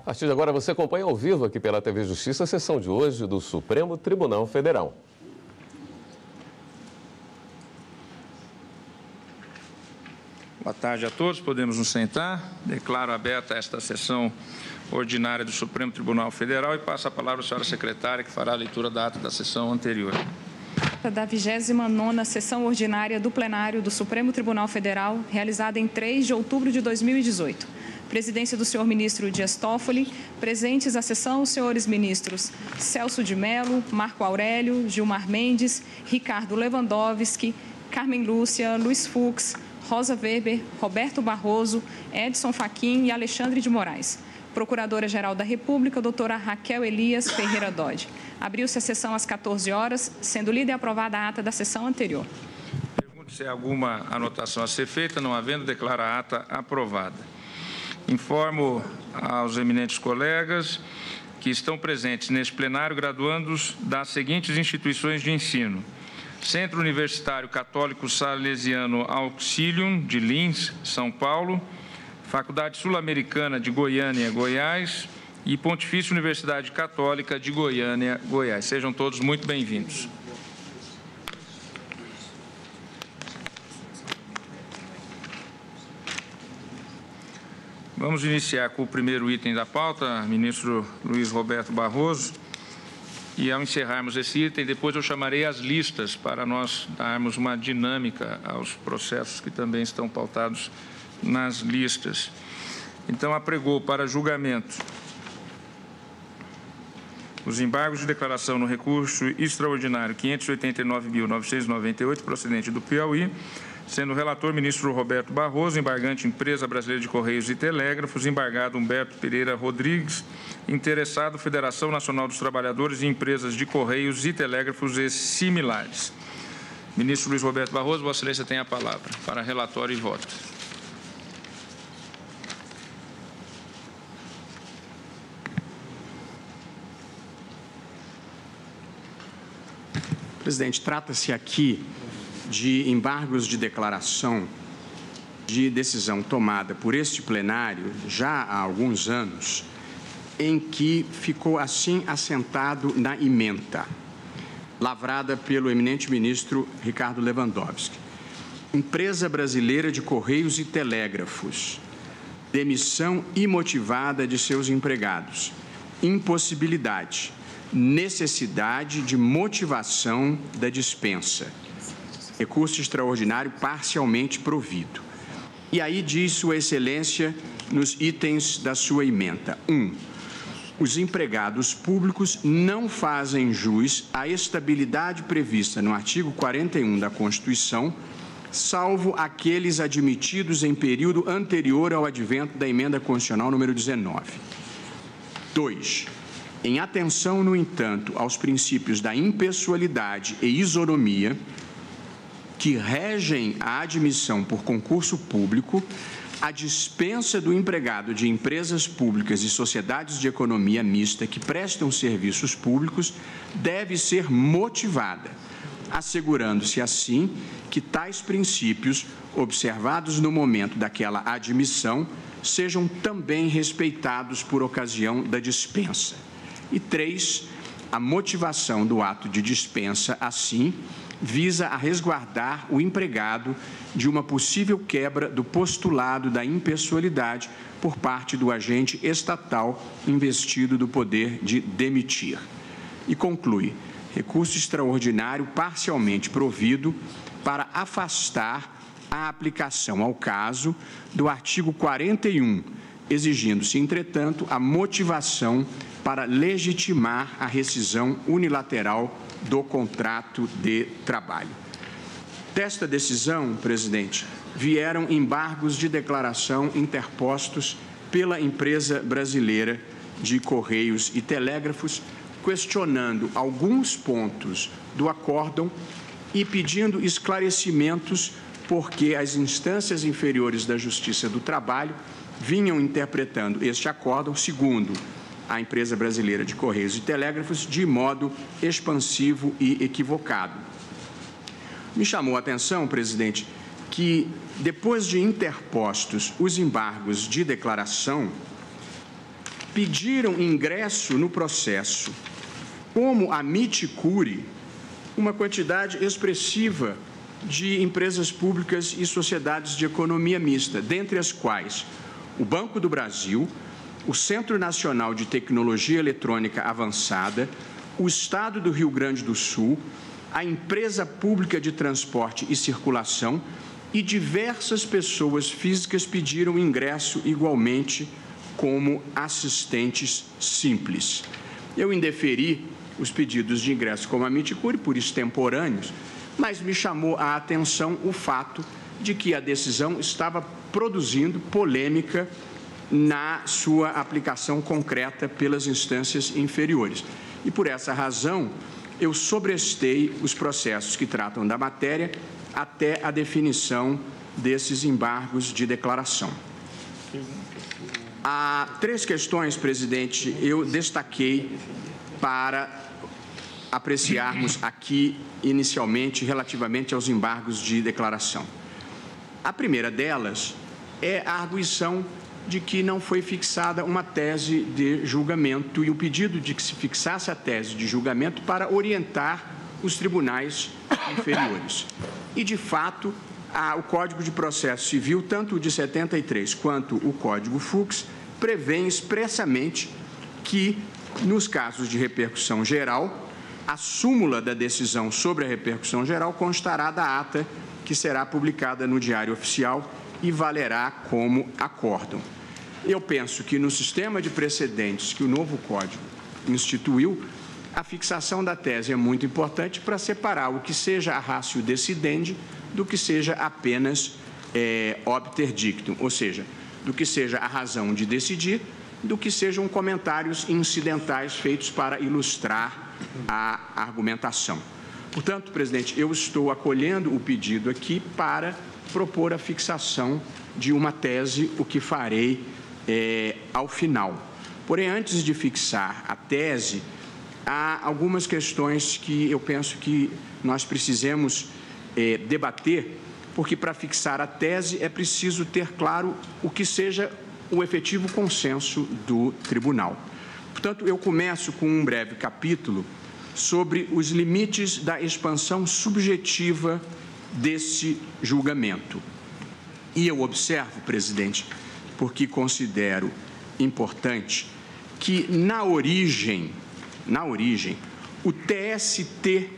partir de agora você acompanha ao vivo aqui pela TV Justiça a sessão de hoje do Supremo Tribunal Federal. Boa tarde a todos, podemos nos sentar. Declaro aberta esta sessão ordinária do Supremo Tribunal Federal e passo a palavra à senhora secretária, que fará a leitura da ata da sessão anterior. Da 29ª sessão ordinária do plenário do Supremo Tribunal Federal, realizada em 3 de outubro de 2018. Presidência do senhor ministro Dias Toffoli, presentes à sessão os senhores ministros Celso de Mello, Marco Aurélio, Gilmar Mendes, Ricardo Lewandowski, Carmen Lúcia, Luiz Fux, Rosa Weber, Roberto Barroso, Edson Fachin e Alexandre de Moraes. Procuradora-Geral da República, doutora Raquel Elias Ferreira Dodge. Abriu-se a sessão às 14 horas, sendo lida e aprovada a ata da sessão anterior. Pergunto se há alguma anotação a ser feita, não havendo, declaro a ata aprovada. Informo aos eminentes colegas que estão presentes neste plenário graduandos das seguintes instituições de ensino: Centro Universitário Católico Salesiano Auxilium, de Lins, São Paulo, Faculdade Sul-Americana de Goiânia, Goiás e Pontifícia Universidade Católica de Goiânia, Goiás. Sejam todos muito bem-vindos. Vamos iniciar com o primeiro item da pauta, ministro Luiz Roberto Barroso. E, ao encerrarmos esse item, depois eu chamarei as listas para nós darmos uma dinâmica aos processos que também estão pautados nas listas. Então, apregou para julgamento os embargos de declaração no recurso extraordinário 589.998, procedente do Piauí, sendo o relator ministro Roberto Barroso, embargante Empresa Brasileira de Correios e Telégrafos, embargado Humberto Pereira Rodrigues, interessado Federação Nacional dos Trabalhadores e Empresas de Correios e Telégrafos e similares. Ministro Luiz Roberto Barroso, Vossa Excelência tem a palavra para relatório e voto. Presidente, trata-se aqui de embargos de declaração de decisão tomada por este plenário já há alguns anos, em que ficou assim assentado na ementa, lavrada pelo eminente ministro Ricardo Lewandowski. Empresa Brasileira de Correios e Telégrafos, demissão imotivada de seus empregados, impossibilidade, necessidade de motivação da dispensa. Recurso extraordinário parcialmente provido. E aí diz Sua Excelência nos itens da sua ementa. 1. Os empregados públicos não fazem jus à estabilidade prevista no artigo 41 da Constituição, salvo aqueles admitidos em período anterior ao advento da emenda constitucional número 19. 2. Em atenção, no entanto, aos princípios da impessoalidade e isonomia, que regem a admissão por concurso público, a dispensa do empregado de empresas públicas e sociedades de economia mista que prestam serviços públicos deve ser motivada, assegurando-se assim que tais princípios, observados no momento daquela admissão, sejam também respeitados por ocasião da dispensa. E 3, a motivação do ato de dispensa, assim, visa a resguardar o empregado de uma possível quebra do postulado da impessoalidade por parte do agente estatal investido do poder de demitir. E conclui, recurso extraordinário parcialmente provido para afastar a aplicação ao caso do artigo 41, exigindo-se, entretanto, a motivação para legitimar a rescisão unilateral do contrato de trabalho. Desta decisão, presidente, vieram embargos de declaração interpostos pela Empresa Brasileira de Correios e Telégrafos, questionando alguns pontos do acórdão e pedindo esclarecimentos porque as instâncias inferiores da Justiça do Trabalho vinham interpretando este acórdão, segundo a Empresa Brasileira de Correios e Telégrafos, de modo expansivo e equivocado. Me chamou a atenção, presidente, que depois de interpostos os embargos de declaração, pediram ingresso no processo, como a Miticuri, uma quantidade expressiva de empresas públicas e sociedades de economia mista, dentre as quais o Banco do Brasil, o Centro Nacional de Tecnologia Eletrônica Avançada, o Estado do Rio Grande do Sul, a Empresa Pública de Transporte e Circulação e diversas pessoas físicas pediram ingresso igualmente como assistentes simples. Eu indeferi os pedidos de ingresso como a Miticuri por extemporâneos, mas me chamou a atenção o fato de que a decisão estava produzindo polêmica na sua aplicação concreta pelas instâncias inferiores. E por essa razão, eu sobrestei os processos que tratam da matéria até a definição desses embargos de declaração. Há 3 questões, presidente, eu destaquei para apreciarmos aqui inicialmente relativamente aos embargos de declaração. A primeira delas é a arguição de que não foi fixada uma tese de julgamento e o pedido de que se fixasse a tese de julgamento para orientar os tribunais inferiores. E, de fato, o Código de Processo Civil, tanto o de 73 quanto o Código Fux, prevêem expressamente que, nos casos de repercussão geral, a súmula da decisão sobre a repercussão geral constará da ata que será publicada no Diário Oficial e valerá como acórdão. Eu penso que no sistema de precedentes que o novo Código instituiu, a fixação da tese é muito importante para separar o que seja a ratio decidendi do que seja apenas obter dictum, ou seja, do que seja a razão de decidir, do que sejam comentários incidentais feitos para ilustrar a argumentação. Portanto, presidente, eu estou acolhendo o pedido aqui para propor a fixação de uma tese, o que farei ao final. Porém, antes de fixar a tese, há algumas questões que eu penso que nós precisamos debater, porque para fixar a tese é preciso ter claro o que seja o efetivo consenso do tribunal. Portanto, eu começo com um breve capítulo sobre os limites da expansão subjetiva desse julgamento. E eu observo, presidente, porque considero importante que na origem, o TST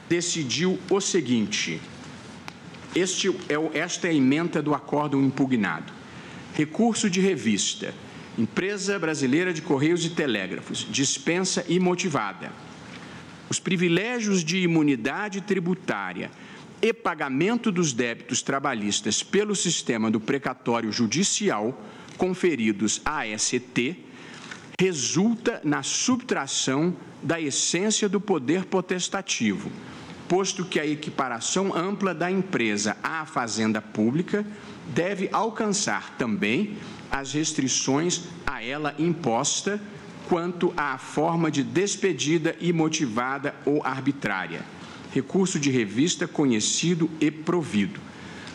decidiu o seguinte: esta é a ementa do acórdão impugnado. Recurso de revista, Empresa Brasileira de Correios e Telégrafos, dispensa imotivada. Os privilégios de imunidade tributária e pagamento dos débitos trabalhistas pelo sistema do precatório judicial conferidos à AST resulta na subtração da essência do poder potestativo, posto que a equiparação ampla da empresa à fazenda pública deve alcançar também as restrições a ela imposta quanto à forma de despedida imotivada ou arbitrária. Recurso de revista conhecido e provido.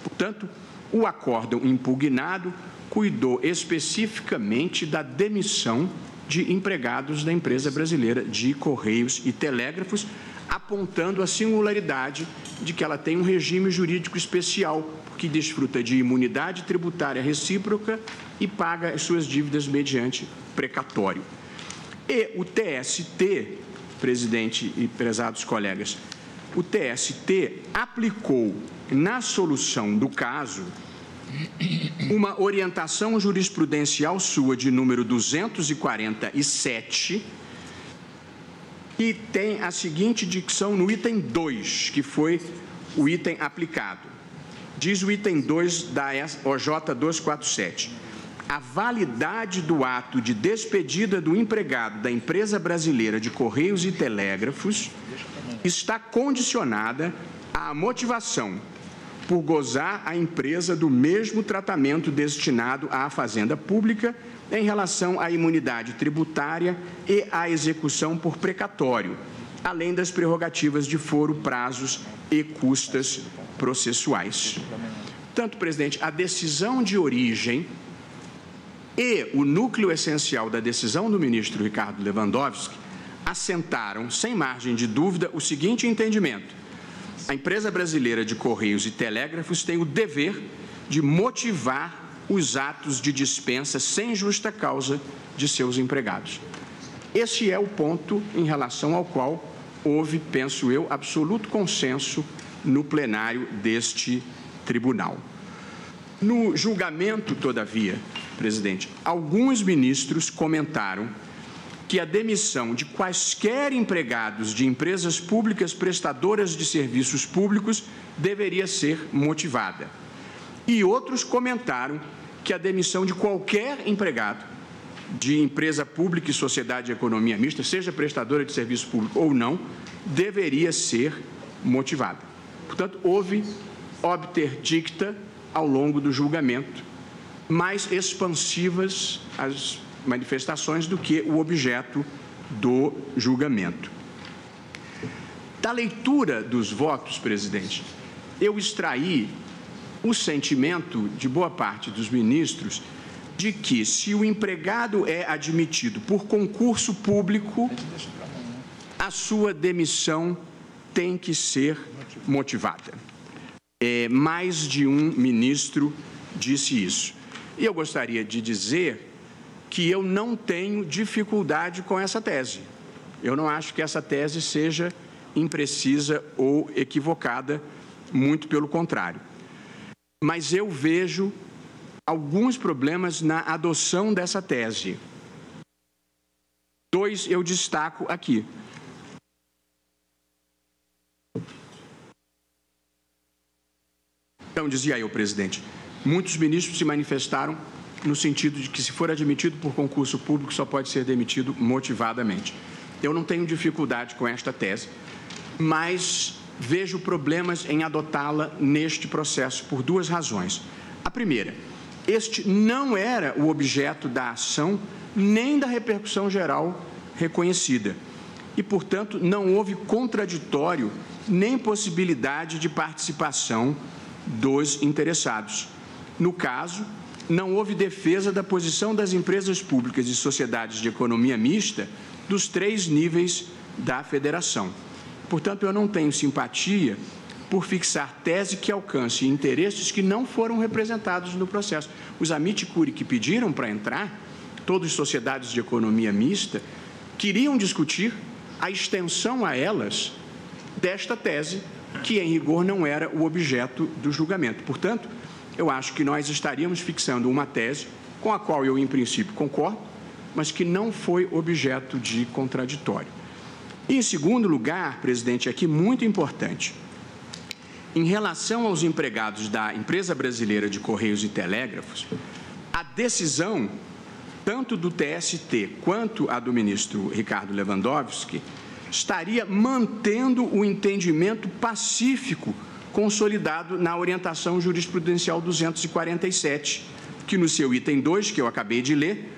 Portanto, o acórdão impugnado cuidou especificamente da demissão de empregados da Empresa Brasileira de Correios e Telégrafos, apontando a singularidade de que ela tem um regime jurídico especial, que desfruta de imunidade tributária recíproca e paga as suas dívidas mediante precatório. E o TST, presidente e prezados colegas, o TST aplicou na solução do caso uma orientação jurisprudencial sua de número 247, que tem a seguinte dicção no item 2, que foi o item aplicado. Diz o item 2 da OJ 247. A validade do ato de despedida do empregado da Empresa Brasileira de Correios e Telégrafos está condicionada à motivação por gozar a empresa do mesmo tratamento destinado à fazenda pública em relação à imunidade tributária e à execução por precatório, além das prerrogativas de foro, prazos e custas processuais. Portanto, presidente, a decisão de origem e o núcleo essencial da decisão do ministro Ricardo Lewandowski assentaram, sem margem de dúvida, o seguinte entendimento: a empresa brasileira de Correios e Telégrafos tem o dever de motivar os atos de dispensa sem justa causa de seus empregados. Esse é o ponto em relação ao qual houve, penso eu, absoluto consenso no plenário deste tribunal. No julgamento, todavia, presidente, alguns ministros comentaram que a demissão de quaisquer empregados de empresas públicas prestadoras de serviços públicos deveria ser motivada. E outros comentaram que a demissão de qualquer empregado de empresa pública e sociedade de economia mista, seja prestadora de serviço público ou não, deveria ser motivada. Portanto, houve obter dicta ao longo do julgamento, mais expansivas as manifestações do que o objeto do julgamento. Da leitura dos votos, presidente, eu extraí o sentimento de boa parte dos ministros de que, se o empregado é admitido por concurso público, a sua demissão tem que ser motivada. Mais de um ministro disse isso. E eu gostaria de dizer que eu não tenho dificuldade com essa tese. Eu não acho que essa tese seja imprecisa ou equivocada, muito pelo contrário. Mas eu vejo alguns problemas na adoção dessa tese. Dois eu destaco aqui. Então, dizia eu, presidente, muitos ministros se manifestaram no sentido de que, se for admitido por concurso público, só pode ser demitido motivadamente. Eu não tenho dificuldade com esta tese, mas vejo problemas em adotá-la neste processo por duas razões. A primeira, este não era o objeto da ação nem da repercussão geral reconhecida e, portanto, não houve contraditório nem possibilidade de participação dos interessados. No caso, não houve defesa da posição das empresas públicas e sociedades de economia mista dos 3 níveis da federação. Portanto, eu não tenho simpatia por fixar tese que alcance interesses que não foram representados no processo. Os amicus curiae que pediram para entrar, todas as sociedades de economia mista, queriam discutir a extensão a elas desta tese, que, em rigor, não era o objeto do julgamento. Portanto, eu acho que nós estaríamos fixando uma tese com a qual eu, em princípio, concordo, mas que não foi objeto de contraditório. E, em segundo lugar, presidente, aqui muito importante, em relação aos empregados da empresa brasileira de Correios e Telégrafos, a decisão, tanto do TST quanto a do ministro Ricardo Lewandowski, estaria mantendo o entendimento pacífico consolidado na orientação jurisprudencial 247, que no seu item 2, que eu acabei de ler,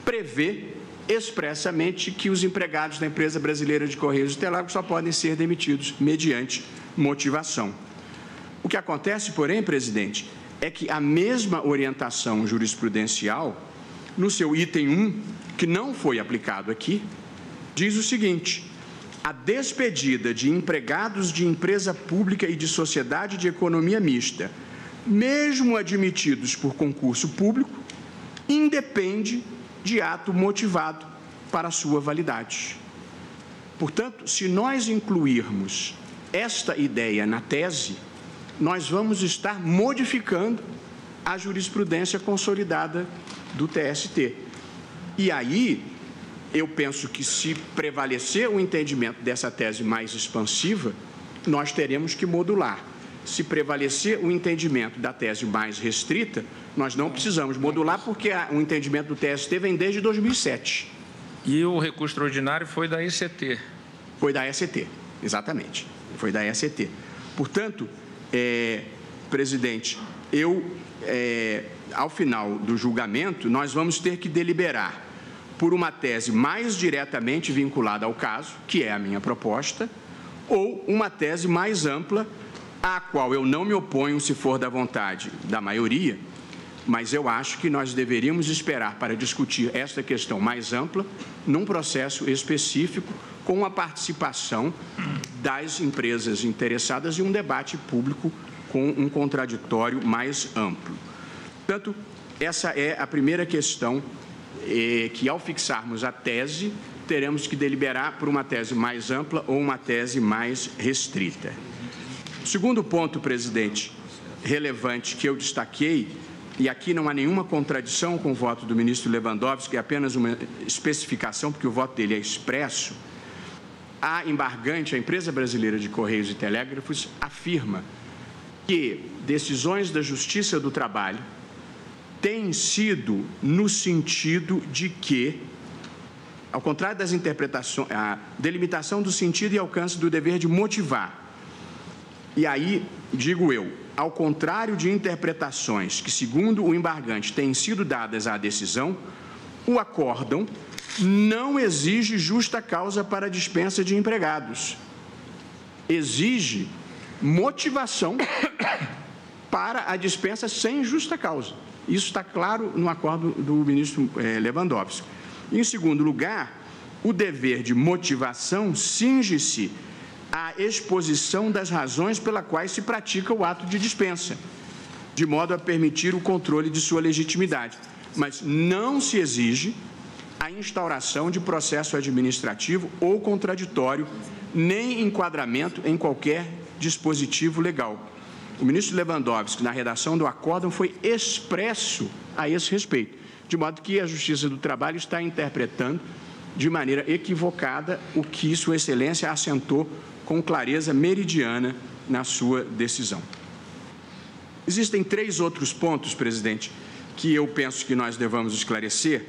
prevê expressamente que os empregados da empresa brasileira de Correios e Telégrafos só podem ser demitidos mediante motivação. O que acontece, porém, presidente, é que a mesma orientação jurisprudencial, no seu item 1, que não foi aplicado aqui, diz o seguinte: a despedida de empregados de empresa pública e de sociedade de economia mista, mesmo admitidos por concurso público, independe de ato motivado para sua validade. Portanto, se nós incluirmos esta ideia na tese, nós vamos estar modificando a jurisprudência consolidada do TST. E aí, eu penso que, se prevalecer o entendimento dessa tese mais expansiva, nós teremos que modular. Se prevalecer o entendimento da tese mais restrita, nós não precisamos modular, porque o entendimento do TST vem desde 2007. E o recurso extraordinário foi da ECT? Foi da ECT, exatamente. Foi da ECT. Portanto, presidente, ao final do julgamento, nós vamos ter que deliberar por uma tese mais diretamente vinculada ao caso, que é a minha proposta, ou uma tese mais ampla, à qual eu não me oponho, se for da vontade da maioria, mas eu acho que nós deveríamos esperar para discutir esta questão mais ampla num processo específico com a participação das empresas interessadas e um debate público com um contraditório mais amplo. Portanto, essa é a primeira questão que, ao fixarmos a tese, teremos que deliberar por uma tese mais ampla ou uma tese mais restrita. O segundo ponto, presidente, relevante que eu destaquei, e aqui não há nenhuma contradição com o voto do ministro Lewandowski, é apenas uma especificação, porque o voto dele é expresso. A embargante, a Empresa Brasileira de Correios e Telégrafos, afirma que decisões da Justiça do Trabalho têm sido no sentido de que, ao contrário das interpretações, a delimitação do sentido e alcance do dever de motivar. E aí, digo eu, ao contrário de interpretações que, segundo o embargante, têm sido dadas à decisão, o acórdão não exige justa causa para a dispensa de empregados. Exige motivação para a dispensa sem justa causa. Isso está claro no acordo do ministro Lewandowski. Em segundo lugar, o dever de motivação cinge-se à exposição das razões pelas quais se pratica o ato de dispensa, de modo a permitir o controle de sua legitimidade. Mas não se exige a instauração de processo administrativo ou contraditório, nem enquadramento em qualquer dispositivo legal. O ministro Lewandowski, na redação do acórdão, foi expresso a esse respeito, de modo que a Justiça do Trabalho está interpretando de maneira equivocada o que Sua Excelência assentou com clareza meridiana na sua decisão. Existem 3 outros pontos, presidente, que eu penso que nós devamos esclarecer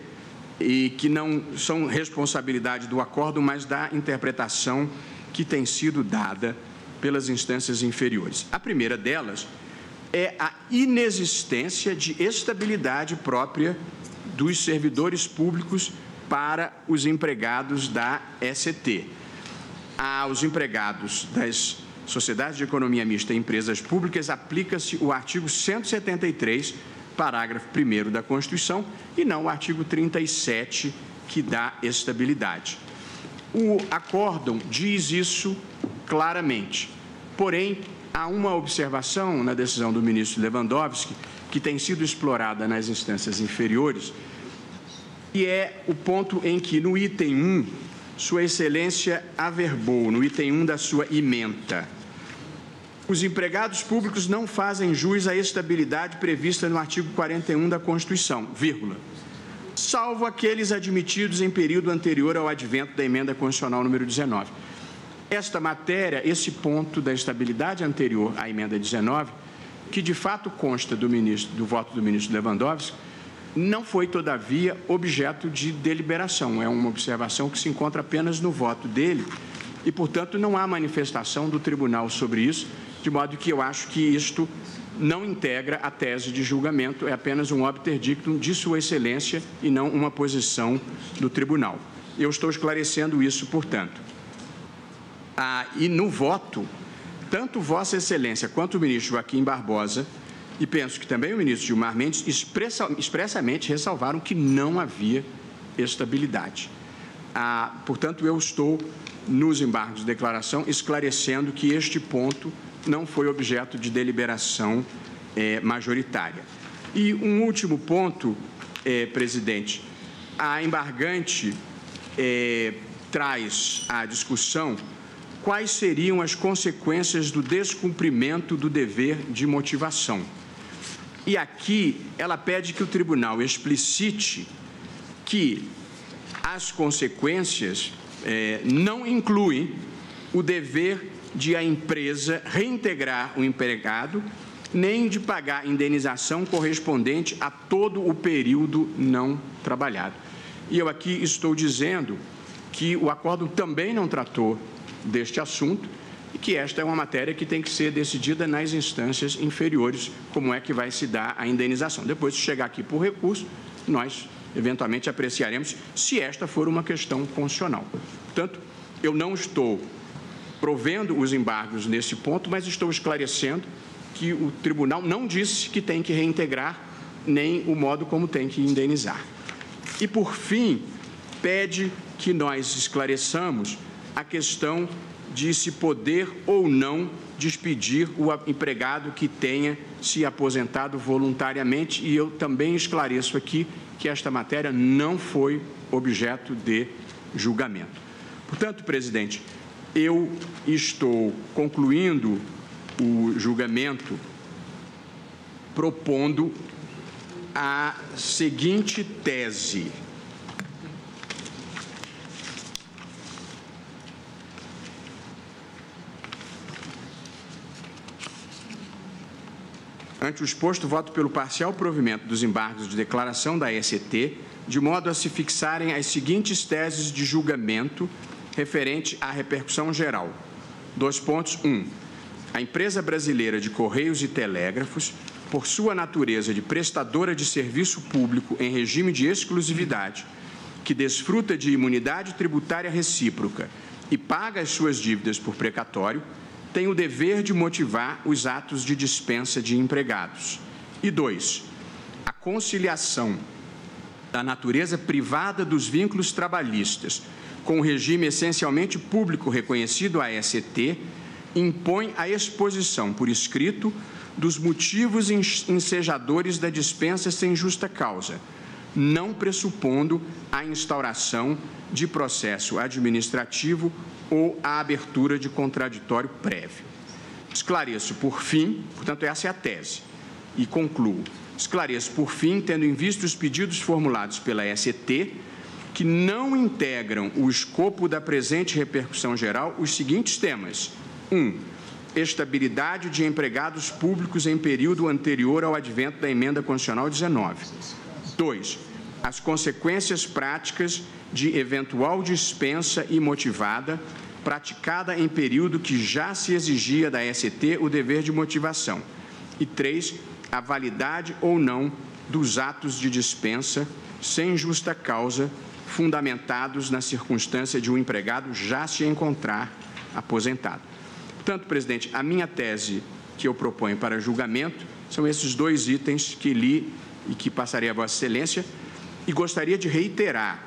e que não são responsabilidade do acórdão, mas da interpretação que tem sido dada pelas instâncias inferiores. A primeira delas é a inexistência de estabilidade própria dos servidores públicos para os empregados da ECT. Aos empregados das sociedades de economia mista e empresas públicas aplica-se o artigo 173, parágrafo 1º da Constituição, e não o artigo 37, que dá estabilidade. O acórdão diz isso claramente. Porém, há uma observação na decisão do ministro Lewandowski que tem sido explorada nas instâncias inferiores, e é o ponto em que, no item 1, Sua Excelência averbou, no item 1 da sua ementa: os empregados públicos não fazem jus à estabilidade prevista no artigo 41 da Constituição, vírgula, salvo aqueles admitidos em período anterior ao advento da emenda constitucional número 19. Esta matéria, esse ponto da estabilidade anterior à emenda 19, que de fato consta do voto do ministro Lewandowski, não foi, todavia, objeto de deliberação. É uma observação que se encontra apenas no voto dele e, portanto, não há manifestação do tribunal sobre isso, de modo que eu acho que isto não integra a tese de julgamento, é apenas um obter dictum de Sua Excelência e não uma posição do tribunal. Eu estou esclarecendo isso, portanto. E no voto, tanto Vossa Excelência quanto o ministro Joaquim Barbosa, e penso que também o ministro Gilmar Mendes, expressamente ressalvaram que não havia estabilidade. Portanto, eu estou, nos embargos de declaração, esclarecendo que este ponto não foi objeto de deliberação majoritária. E um último ponto, presidente, a embargante traz à discussão quais seriam as consequências do descumprimento do dever de motivação. E aqui ela pede que o tribunal explicite que as consequências não incluem o dever de a empresa reintegrar o empregado, nem de pagar indenização correspondente a todo o período não trabalhado. E eu aqui estou dizendo que o acórdão também não tratou deste assunto e que esta é uma matéria que tem que ser decidida nas instâncias inferiores, como é que vai se dar a indenização. Depois de chegar aqui por recurso, nós eventualmente apreciaremos se esta for uma questão constitucional. Portanto, eu não estou provendo os embargos nesse ponto, mas estou esclarecendo que o tribunal não disse que tem que reintegrar nem o modo como tem que indenizar. E, por fim, pede que nós esclareçamos a questão de se poder ou não despedir o empregado que tenha se aposentado voluntariamente, e eu também esclareço aqui que esta matéria não foi objeto de julgamento. Portanto, presidente, eu estou concluindo o julgamento propondo a seguinte tese. Ante o exposto, voto pelo parcial provimento dos embargos de declaração da AST, de modo a se fixarem as seguintes teses de julgamento referente à repercussão geral. 1. A empresa brasileira de Correios e Telégrafos, por sua natureza de prestadora de serviço público em regime de exclusividade, que desfruta de imunidade tributária recíproca e paga as suas dívidas por precatório, tem o dever de motivar os atos de dispensa de empregados. E 2. A conciliação da natureza privada dos vínculos trabalhistas com o regime essencialmente público reconhecido à AST impõe a exposição por escrito dos motivos ensejadores da dispensa sem justa causa, não pressupondo a instauração de processo administrativo ou a abertura de contraditório prévio. Esclareço, por fim, portanto, essa é a tese, e concluo. Esclareço, por fim, tendo em vista os pedidos formulados pela AST, que não integram o escopo da presente repercussão geral os seguintes temas. 1. Estabilidade de empregados públicos em período anterior ao advento da Emenda Constitucional 19. 2. As consequências práticas de eventual dispensa imotivada praticada em período que já se exigia da AST o dever de motivação. E 3. A validade ou não dos atos de dispensa sem justa causa fundamentados na circunstância de um empregado já se encontrar aposentado. Portanto, presidente, a minha tese que eu proponho para julgamento são esses 2 itens que li e que passarei a Vossa Excelência, e gostaria de reiterar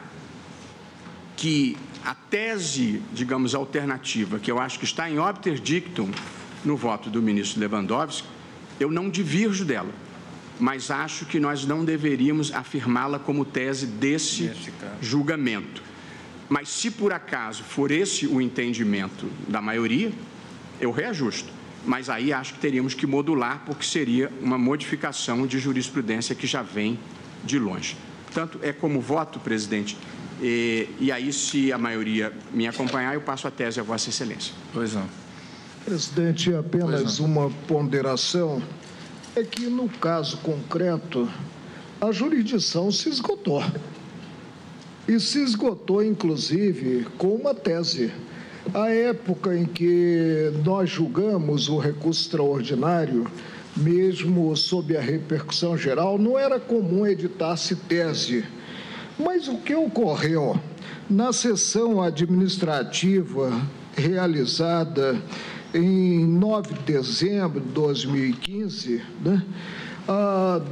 que a tese, digamos, alternativa, que eu acho que está em obter dictum no voto do ministro Lewandowski, eu não divirjo dela, mas acho que nós não deveríamos afirmá-la como tese desse julgamento. Mas, se por acaso for esse o entendimento da maioria, eu reajusto. Mas aí acho que teríamos que modular, porque seria uma modificação de jurisprudência que já vem de longe. Portanto, é como voto, presidente, e aí, se a maioria me acompanhar, eu passo a tese a Vossa Excelência. Pois não. Presidente, apenas uma ponderação. É que, no caso concreto, a jurisdição se esgotou. E se esgotou, inclusive, com uma tese. A época em que nós julgamos o recurso extraordinário, mesmo sob a repercussão geral, não era comum editar-se tese. Mas o que ocorreu na sessão administrativa realizada em 9 de dezembro de 2015,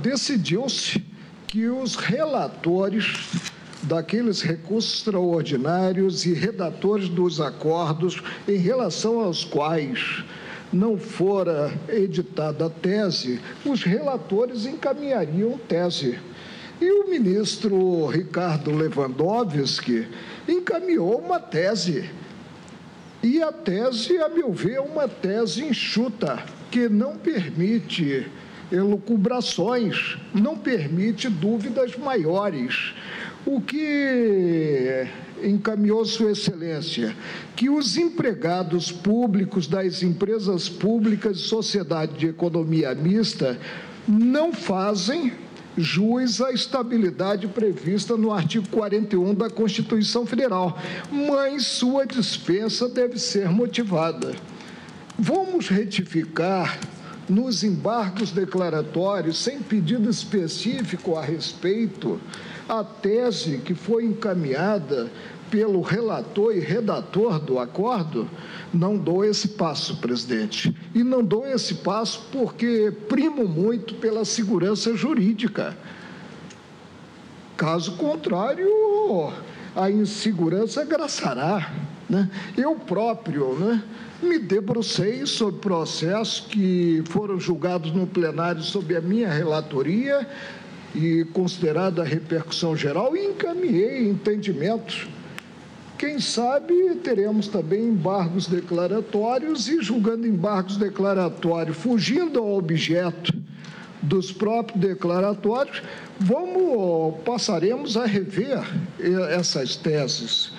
decidiu-se que os relatores daqueles recursos extraordinários e redatores dos acordos em relação aos quais não fora editada a tese, os relatores encaminhariam tese. E o ministro Ricardo Lewandowski encaminhou uma tese. E a tese, a meu ver, é uma tese enxuta, que não permite elucubrações, não permite dúvidas maiores. O que encaminhou Sua Excelência? Que os empregados públicos das empresas públicas e sociedade de economia mista não fazem jus à estabilidade prevista no artigo 41 da Constituição Federal, mas sua dispensa deve ser motivada. Vamos retificar nos embargos declaratórios, sem pedido específico a respeito, a tese que foi encaminhada pelo relator e redator do acordo, não dou esse passo, presidente. E não dou esse passo porque primo muito pela segurança jurídica. Caso contrário, a insegurança agraçará, né? Eu próprio, né, me debrucei sobre processos que foram julgados no plenário sob a minha relatoria e considerada a repercussão geral, e encaminhei entendimentos. Quem sabe teremos também embargos declaratórios, e julgando embargos declaratórios, fugindo ao objeto dos próprios declaratórios, passaremos a rever essas teses.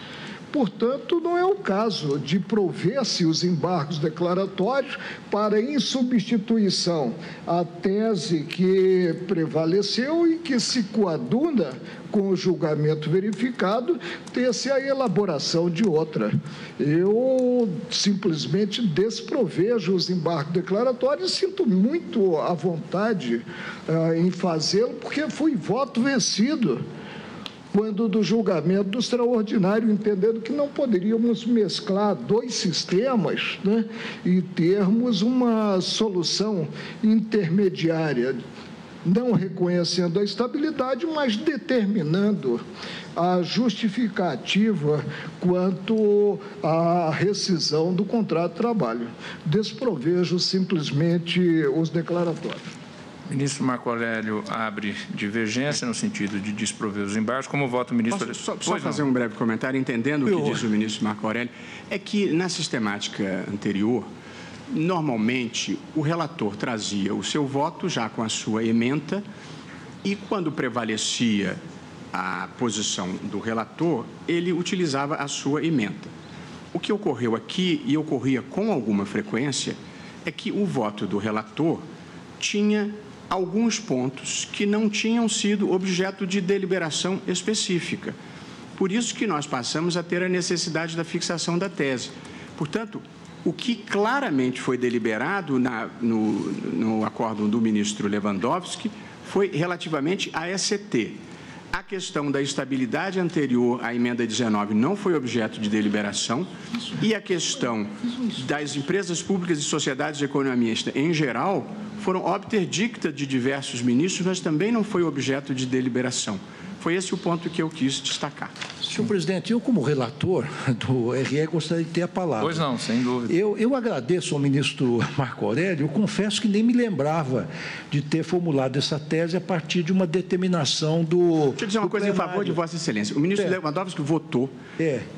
Portanto, não é o caso de prover-se os embargos declaratórios para, em substituição à tese que prevaleceu e que se coaduna com o julgamento verificado, ter-se a elaboração de outra. Eu simplesmente desprovejo os embargos declaratórios e sinto muito à vontade em fazê-lo, porque fui voto vencido quando do julgamento do extraordinário, entendendo que não poderíamos mesclar dois sistemas, né, e termos uma solução intermediária, não reconhecendo a estabilidade, mas determinando a justificativa quanto à rescisão do contrato de trabalho. Desprovejo simplesmente os declaratórios. Ministro Marco Aurélio abre divergência no sentido de desprover os embargos. Como vota o ministro? Só fazer um breve comentário, entendendo o que diz o ministro Marco Aurélio, é que na sistemática anterior, normalmente o relator trazia o seu voto já com a sua ementa, e quando prevalecia a posição do relator, ele utilizava a sua ementa. O que ocorreu aqui, e ocorria com alguma frequência, é que o voto do relator tinha alguns pontos que não tinham sido objeto de deliberação específica. Por isso que nós passamos a ter a necessidade da fixação da tese. Portanto, o que claramente foi deliberado no acordo do ministro Lewandowski foi relativamente à ECT. A questão da estabilidade anterior à emenda 19 não foi objeto de deliberação, e a questão das empresas públicas e sociedades de economia mista em geral foram obter dicta de diversos ministros, mas também não foi objeto de deliberação. Foi esse o ponto que eu quis destacar. Senhor presidente, eu como relator do RE gostaria de ter a palavra. Pois não, sem dúvida. Eu agradeço ao ministro Marco Aurélio, eu confesso que nem me lembrava de ter formulado essa tese a partir de uma determinação do... Deixa eu dizer uma coisa plenário. Em favor de Vossa Excelência. O ministro Lewandowski votou,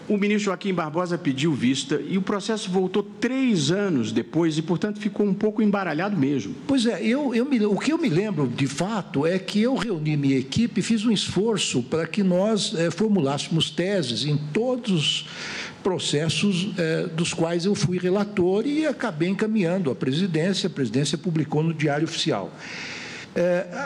o ministro Joaquim Barbosa pediu vista e o processo voltou 3 anos depois e, portanto, ficou um pouco embaralhado mesmo. Pois é, o que eu me lembro, de fato, é que eu reuni minha equipe e fiz um esforço para que nós formulássemos teses em todos os processos dos quais eu fui relator e acabei encaminhando à presidência. A presidência publicou no Diário Oficial.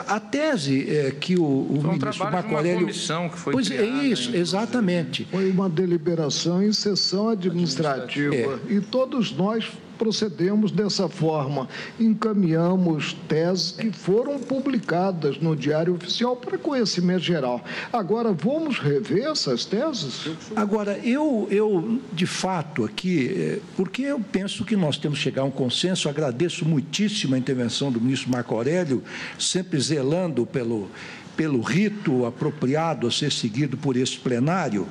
A tese que o ministro Marco Aurélio... comissão que foi pois criada, é isso, exatamente. Foi uma deliberação em sessão administrativa. E todos nós procedemos dessa forma. Encaminhamos teses que foram publicadas no Diário Oficial para conhecimento geral. Agora, vamos rever essas teses? Agora, eu de fato, aqui, porque eu penso que nós temos que chegar a um consenso, agradeço muitíssimo a intervenção do ministro Marco Aurélio, sempre zelando pelo rito apropriado a ser seguido por este plenário.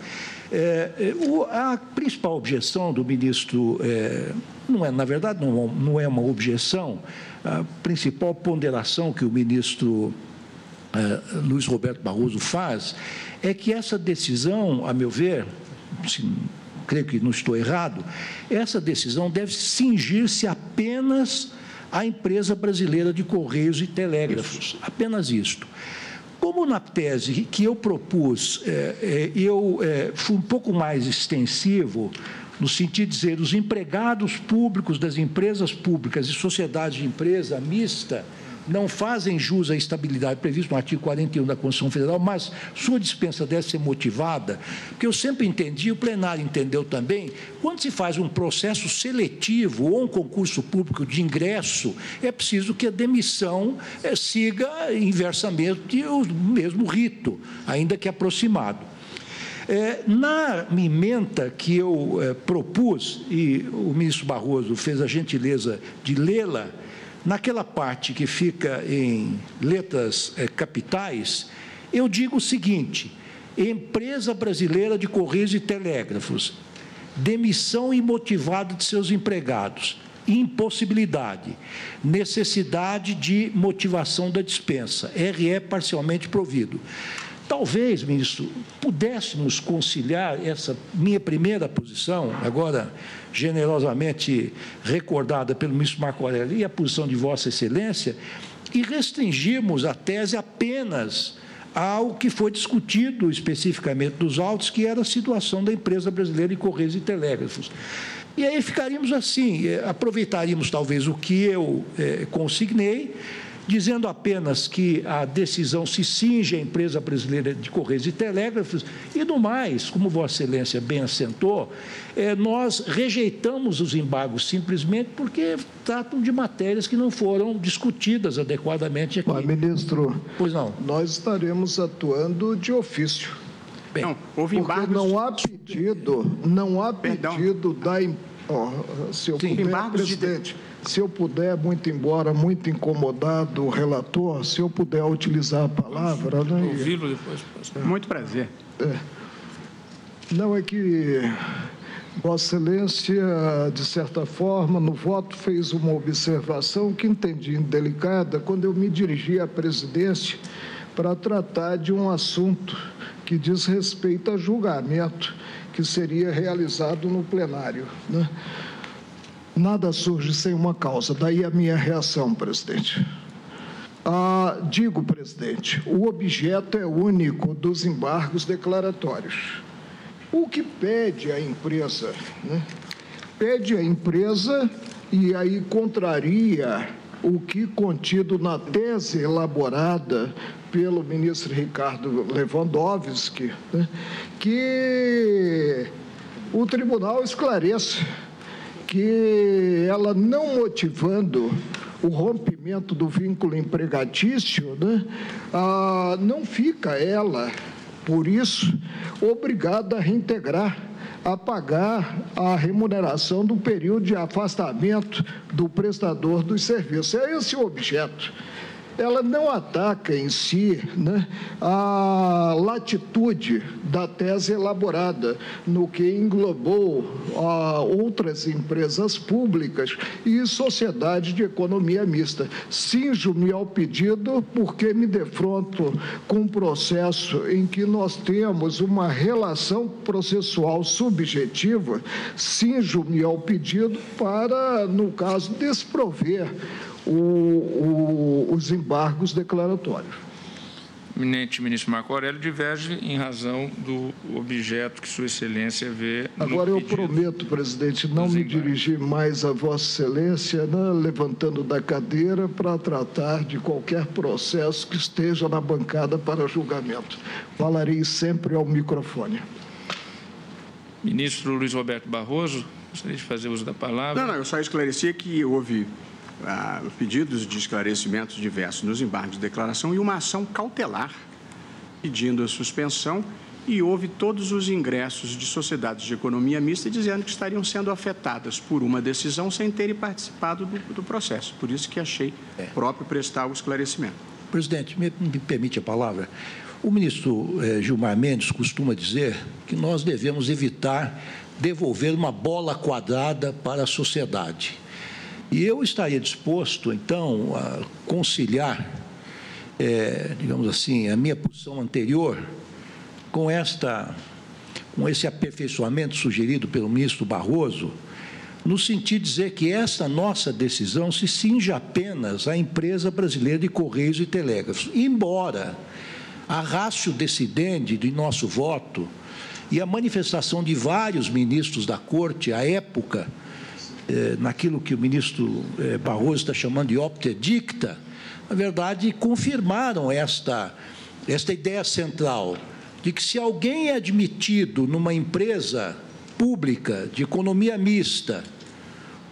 A principal objeção do ministro, na verdade, não é uma objeção, a principal ponderação que o ministro Luiz Roberto Barroso faz é que essa decisão, a meu ver, creio que não estou errado, essa decisão deve cingir-se apenas à empresa brasileira de Correios e Telégrafos, apenas isto. Como na tese que eu propus, eu fui um pouco mais extensivo, no sentido de dizer, os empregados públicos das empresas públicas e sociedades de empresa mista não fazem jus à estabilidade prevista no artigo 41 da Constituição Federal, mas sua dispensa deve ser motivada, porque eu sempre entendi, o plenário entendeu também, quando se faz um processo seletivo ou um concurso público de ingresso, é preciso que a demissão siga inversamente o mesmo rito, ainda que aproximado. Na emenda que eu propus, e o ministro Barroso fez a gentileza de lê-la, naquela parte que fica em letras capitais, eu digo o seguinte: empresa brasileira de Correios e Telégrafos, demissão imotivada de seus empregados, impossibilidade, necessidade de motivação da dispensa, RE parcialmente provido. Talvez, ministro, pudéssemos conciliar essa minha primeira posição, agora generosamente recordada pelo ministro Marco Aurélio, e a posição de Vossa Excelência, e restringirmos a tese apenas ao que foi discutido especificamente nos autos, que era a situação da empresa brasileira de Correios e Telégrafos. E aí ficaríamos assim, aproveitaríamos talvez o que eu consignei, dizendo apenas que a decisão se cinge à empresa brasileira de Correios e Telégrafos, e no mais, como Vossa Excelência bem assentou, nós rejeitamos os embargos simplesmente porque tratam de matérias que não foram discutidas adequadamente aqui. Mas, ministro, pois não. Nós estaremos atuando de ofício. Bem, não, houve embargos... Porque não há pedido da... se eu puder, presidente... Se eu puder, muito embora, muito incomodado o relator, se eu puder utilizar a palavra... Né? Ouvi-lo depois. Muito prazer. Não, é que Vossa Excelência, de certa forma, no voto fez uma observação que entendi indelicada quando eu me dirigi à presidência para tratar de um assunto que diz respeito a julgamento que seria realizado no plenário, né? Nada surge sem uma causa, daí a minha reação, presidente. Digo, presidente, o objeto é único dos embargos declaratórios. O que pede a empresa, né? Pede a empresa, e aí contraria o que contido na tese elaborada pelo ministro Ricardo Lewandowski, né? Que o tribunal esclareça que ela não motivando o rompimento do vínculo empregatício, né, não fica ela, por isso, obrigada a reintegrar, a pagar a remuneração do período de afastamento do prestador dos serviços. É esse o objeto. Ela não ataca em si, né, a latitude da tese elaborada, no que englobou outras empresas públicas e sociedade de economia mista. Cinjo-me ao pedido porque me defronto com um processo em que nós temos uma relação processual subjetiva, cinjo-me ao pedido para, no caso, desprover os embargos declaratórios. Eminente ministro Marco Aurélio diverge em razão do objeto que Sua Excelência vê no Agora eu pedido prometo, presidente, não me dirigir mais a Vossa Excelência, né, levantando da cadeira para tratar de qualquer processo que esteja na bancada para julgamento. Falarei sempre ao microfone. Ministro Luiz Roberto Barroso, gostaria de fazer uso da palavra. Não, eu só esclareci que houve pedidos de esclarecimentos diversos nos embargos de declaração e uma ação cautelar pedindo a suspensão, e houve todos os ingressos de sociedades de economia mista dizendo que estariam sendo afetadas por uma decisão sem terem participado do processo. Por isso que achei próprio prestar o esclarecimento. Presidente, me permite a palavra? O ministro Gilmar Mendes costuma dizer que nós devemos evitar devolver uma bola quadrada para a sociedade. E eu estaria disposto, então, a conciliar, digamos assim, a minha posição anterior com esse aperfeiçoamento sugerido pelo ministro Barroso, no sentido de dizer que essa nossa decisão se cinge apenas à empresa brasileira de Correios e Telégrafos, embora a ratio decidendi de nosso voto e a manifestação de vários ministros da Corte, à época, naquilo que o ministro Barroso está chamando de opter dicta, na verdade, confirmaram esta ideia central de que se alguém é admitido numa empresa pública de economia mista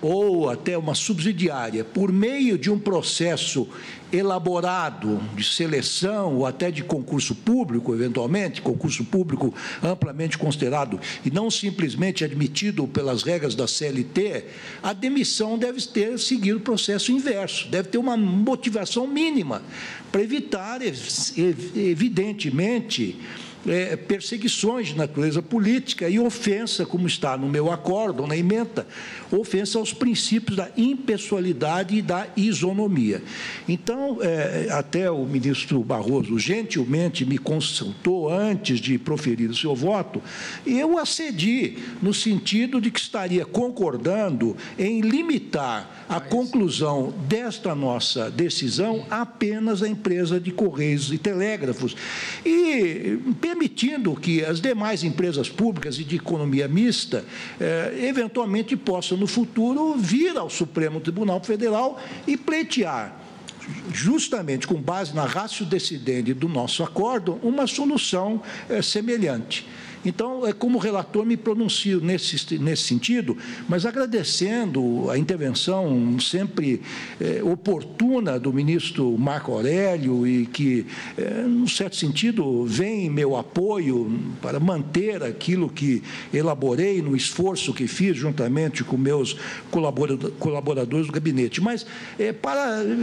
ou até uma subsidiária, por meio de um processo elaborado de seleção ou até de concurso público, eventualmente, concurso público amplamente considerado, e não simplesmente admitido pelas regras da CLT, a demissão deve seguir o processo inverso, deve ter uma motivação mínima para evitar, evidentemente, perseguições de natureza política e ofensa, como está no meu acórdão, na ementa, ofensa aos princípios da impessoalidade e da isonomia. Então, até o ministro Barroso gentilmente me consultou antes de proferir o seu voto, e eu acedi no sentido de que estaria concordando em limitar a conclusão desta nossa decisão apenas à empresa de Correios e Telégrafos, e permitindo que as demais empresas públicas e de economia mista, eventualmente possam, no futuro, vir ao Supremo Tribunal Federal e pleitear, justamente com base na ratio decidendi do nosso acordo, uma solução semelhante. Então, como relator, me pronuncio nesse sentido, mas agradecendo a intervenção sempre oportuna do ministro Marco Aurélio e que, num certo sentido, vem em meu apoio para manter aquilo que elaborei no esforço que fiz juntamente com meus colaboradores do gabinete. Mas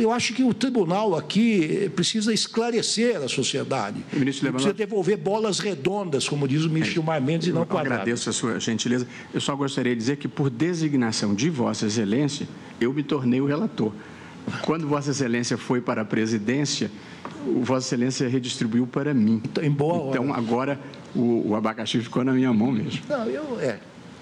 eu acho que o tribunal aqui precisa esclarecer a sociedade, precisa devolver bolas redondas, como diz o ministro Gilmar Mendes, e não quadradas. Agradeço a sua gentileza. Eu só gostaria de dizer que, por designação de Vossa Excelência, eu me tornei o relator. Quando Vossa Excelência foi para a presidência, Vossa Excelência redistribuiu para mim. Então, agora, o abacaxi ficou na minha mão mesmo. Não,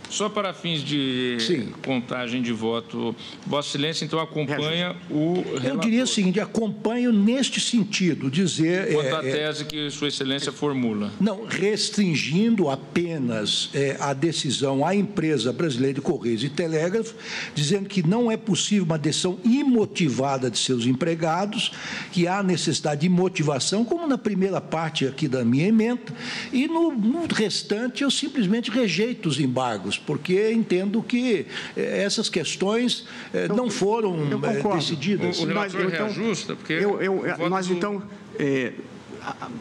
Só para fins de contagem de voto, Vossa Excelência, então, acompanha o relator. Eu diria o seguinte, acompanho neste sentido, dizer... Quanto à tese que Sua Excelência formula. Não, restringindo apenas a decisão à empresa brasileira de Correios e Telégrafos, dizendo que não é possível uma decisão imotivada de seus empregados, que há necessidade de motivação, como na primeira parte aqui da minha ementa, e no restante eu simplesmente rejeito os embargos, porque entendo que essas questões não foram decididas. O relator reajusta, porque...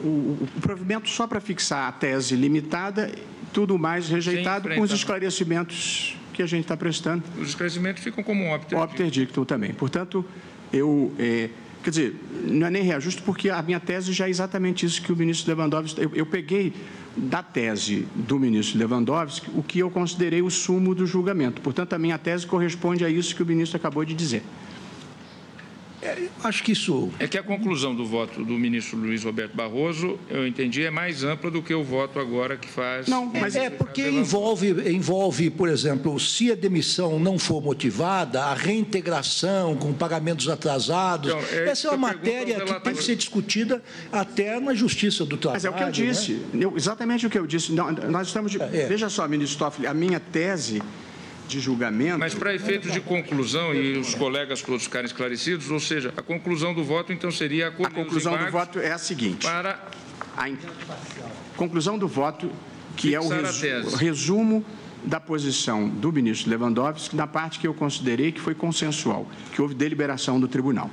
O provimento só para fixar a tese limitada, tudo mais rejeitado com os esclarecimentos que a gente está prestando. Os esclarecimentos ficam como um opter dictum também. Portanto, quer dizer, não é nem reajuste, porque a minha tese já é exatamente isso que o ministro Lewandowski... Eu peguei da tese do ministro Lewandowski o que eu considerei o sumo do julgamento. Portanto, a minha tese corresponde a isso que o ministro acabou de dizer. Acho que isso... É que a conclusão do voto do ministro Luiz Roberto Barroso, eu entendi, é mais ampla do que o voto agora que faz... Não, mas porque envolve, por exemplo, se a demissão não for motivada, a reintegração com pagamentos atrasados. Então, essa é uma matéria que tem que ser discutida até na Justiça do Trabalho. Mas é o que eu disse, né? Exatamente o que eu disse. Nós estamos... Veja só, ministro Toffoli, a minha tese de julgamento... Mas para efeitos de conclusão, e os colegas todos ficarem esclarecidos, ou seja, a conclusão do voto, então, seria... A conclusão do voto é a seguinte. A conclusão do voto, que é o resumo da posição do ministro Lewandowski, na parte que eu considerei que foi consensual, que houve deliberação do tribunal.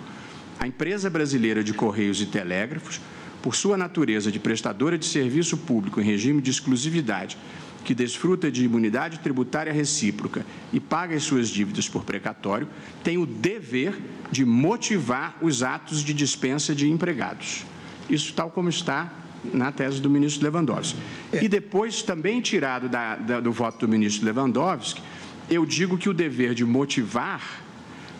A empresa brasileira de Correios e Telégrafos, por sua natureza de prestadora de serviço público em regime de exclusividade, que desfruta de imunidade tributária recíproca e paga as suas dívidas por precatório, tem o dever de motivar os atos de dispensa de empregados. Isso tal como está na tese do ministro Lewandowski. E depois, também tirado do voto do ministro Lewandowski, eu digo que o dever de motivar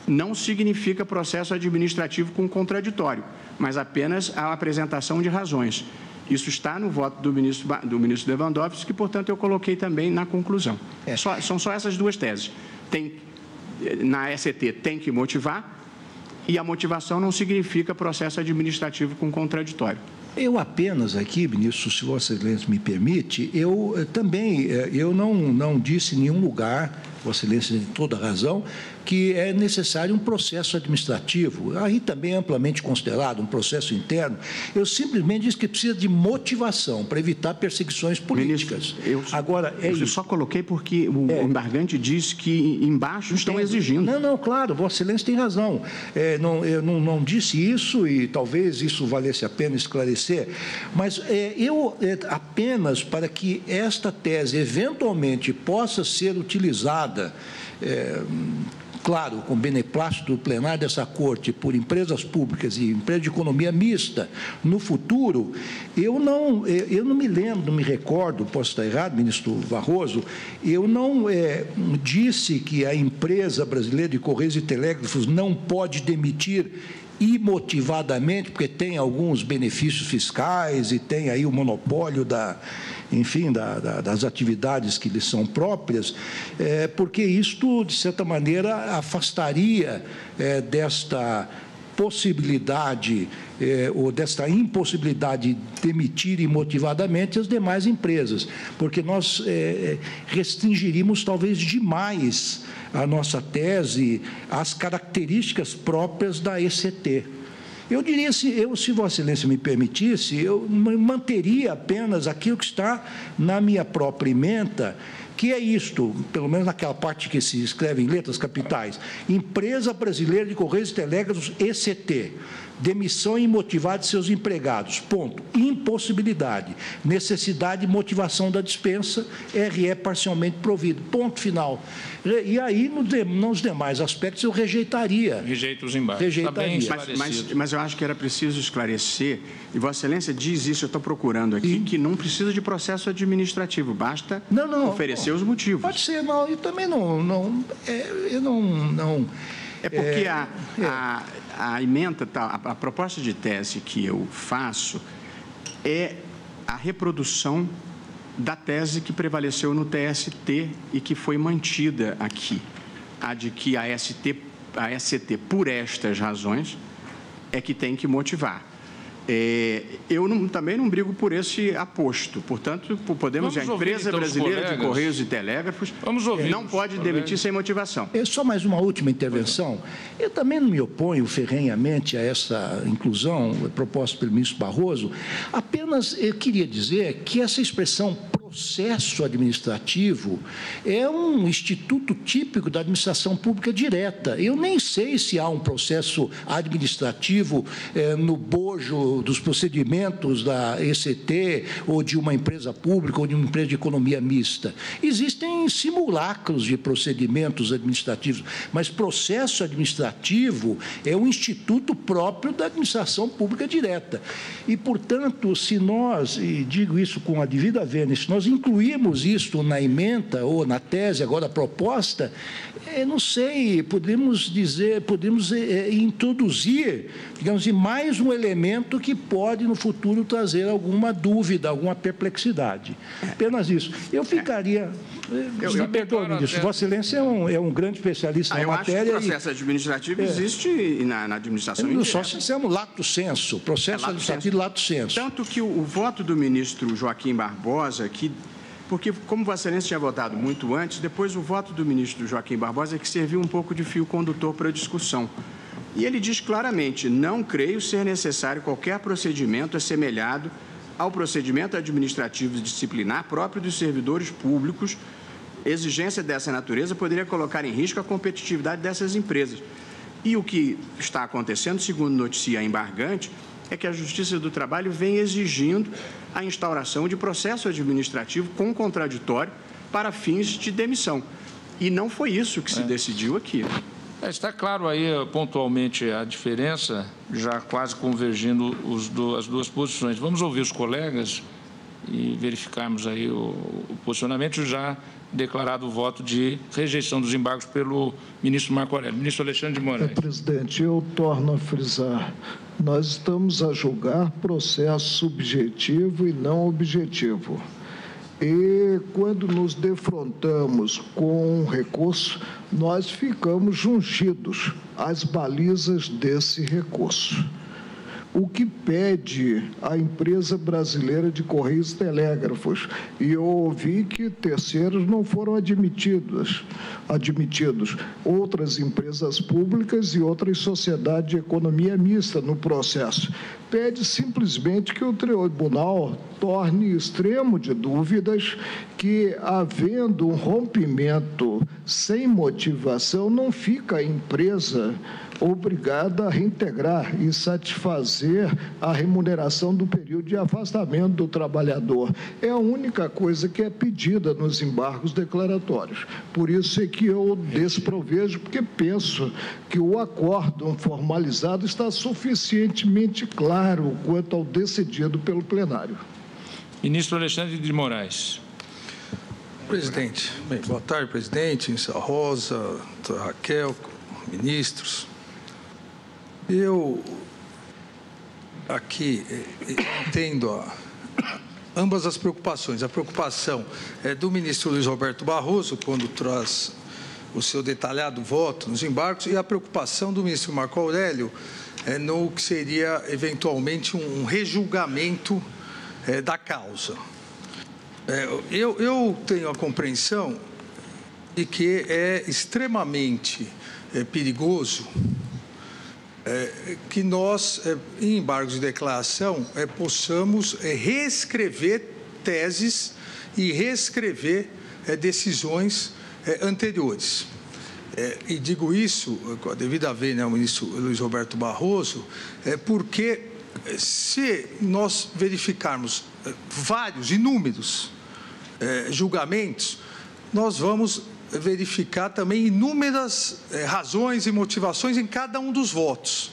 não significa processo administrativo com contraditório, mas apenas a apresentação de razões. Isso está no voto do ministro Lewandowski, que, portanto, eu coloquei também na conclusão. São só essas duas teses. Na SET tem que motivar, e a motivação não significa processo administrativo com contraditório. Eu apenas aqui, ministro, se Vossa Excelência me permite, eu não disse em nenhum lugar, Vossa Excelência tem toda a razão, que é necessário um processo administrativo, aí também amplamente considerado, um processo interno. Eu simplesmente disse que precisa de motivação para evitar perseguições políticas. Ministro, Agora, eu só coloquei porque o embargante disse que embaixo estão exigindo. Não, claro, Vossa Excelência tem razão. Eu não disse isso e talvez isso valesse a pena esclarecer, mas apenas para que esta tese eventualmente possa ser utilizada, claro, com beneplácito do plenário dessa Corte, por empresas públicas e empresas de economia mista, no futuro, eu não me lembro, não me recordo, posso estar errado, ministro Barroso, eu não disse que a empresa brasileira de Correios e Telégrafos não pode demitir imotivadamente, porque tem alguns benefícios fiscais e tem aí o monopólio das atividades que lhes são próprias, porque isto, de certa maneira, afastaria desta possibilidade ou desta impossibilidade de demitir imotivadamente as demais empresas, porque nós restringiríamos talvez demais a nossa tese às características próprias da ECT. Eu diria, se Vossa Excelência me permitisse, eu manteria apenas aquilo que está na minha própria ementa, que é isto, pelo menos naquela parte que se escreve em letras capitais: Empresa Brasileira de Correios e Telégrafos, ECT, demissão imotivada de seus empregados, ponto. Impossibilidade, necessidade e motivação da dispensa, RE parcialmente provido, ponto final. E aí, nos demais aspectos, eu rejeitaria. Rejeito os embargos. Rejeitaria. Mas eu acho que era preciso esclarecer, e Vossa Excelência diz isso, eu estou procurando aqui, que não precisa de processo administrativo, basta oferecer os motivos. Pode ser, não, eu também não. É porque a ementa, a proposta de tese que eu faço é a reprodução da tese que prevaleceu no TST e que foi mantida aqui, a de que a ECT, por estas razões, é que tem que motivar. Eu também não brigo por esse aposto. Portanto, podemos dizer, a Empresa Brasileira de Correios e Telégrafos não pode demitir sem motivação. Só mais uma última intervenção. Eu também não me oponho ferrenhamente a essa inclusão proposta pelo ministro Barroso. Apenas eu queria dizer que essa expressão processo administrativo é um instituto típico da administração pública direta. Eu nem sei se há um processo administrativo no bojo dos procedimentos da ECT ou de uma empresa pública ou de uma empresa de economia mista. Existem simulacros de procedimentos administrativos, mas processo administrativo é um instituto próprio da administração pública direta. E, portanto, se nós, e digo isso com a devida vênia, se nós incluirmos isto na ementa ou na tese agora proposta, não sei, podemos introduzir, digamos assim, mais um elemento que pode no futuro trazer alguma dúvida, alguma perplexidade. Apenas isso. Eu ficaria... Me perdoe, ministro, Vossa Excelência é um grande especialista na matéria. Eu acho que o processo administrativo existe na administração inteira. Só se chama lato sensu, processo administrativo lato sensu. Tanto que o voto do ministro Joaquim Barbosa, porque, como Vossa Excelência tinha votado muito antes, depois o voto do ministro Joaquim Barbosa é que serviu um pouco de fio condutor para a discussão. E ele diz claramente: não creio ser necessário qualquer procedimento assemelhado ao procedimento administrativo disciplinar próprio dos servidores públicos. Exigência dessa natureza poderia colocar em risco a competitividade dessas empresas. E o que está acontecendo, segundo noticia a embargante, é que a Justiça do Trabalho vem exigindo a instauração de processo administrativo com contraditório para fins de demissão. E não foi isso que se decidiu aqui. Está claro aí pontualmente a diferença, já quase convergindo as duas posições. Vamos ouvir os colegas e verificarmos aí o posicionamento, já declarado o voto de rejeição dos embargos pelo ministro Marco Aurélio. Ministro Alexandre de Moraes. Presidente, eu torno a frisar, nós estamos a julgar processo subjetivo e não objetivo. E quando nos defrontamos com um recurso, nós ficamos jungidos às balizas desse recurso. o que pede a empresa brasileira de Correios e Telégrafos. E eu ouvi que terceiros não foram admitidos. Outras empresas públicas e outras sociedades de economia mista no processo. Pede simplesmente que o tribunal torne extremo de dúvidas que, havendo um rompimento sem motivação, não fica a empresa obrigada a reintegrar e satisfazer a remuneração do período de afastamento do trabalhador. É a única coisa que é pedida nos embargos declaratórios. Por isso é que eu desprovejo, porque penso que o acórdão formalizado está suficientemente claro quanto ao decidido pelo plenário. Ministro Alexandre de Moraes. Presidente, bem, boa tarde, presidente, Insa Rosa, Raquel, ministros. Eu aqui entendo ambas as preocupações. A preocupação é do ministro Luiz Roberto Barroso, quando traz o seu detalhado voto nos embargos, e a preocupação do ministro Marco Aurélio no que seria, eventualmente, um rejulgamento da causa. Eu tenho a compreensão de que é extremamente perigoso que nós, em embargos de declaração, possamos reescrever teses e reescrever decisões anteriores. E digo isso, com a devida vênia ao ministro Luiz Roberto Barroso, porque se nós verificarmos vários, inúmeros julgamentos, nós vamos verificar também inúmeras razões e motivações em cada um dos votos.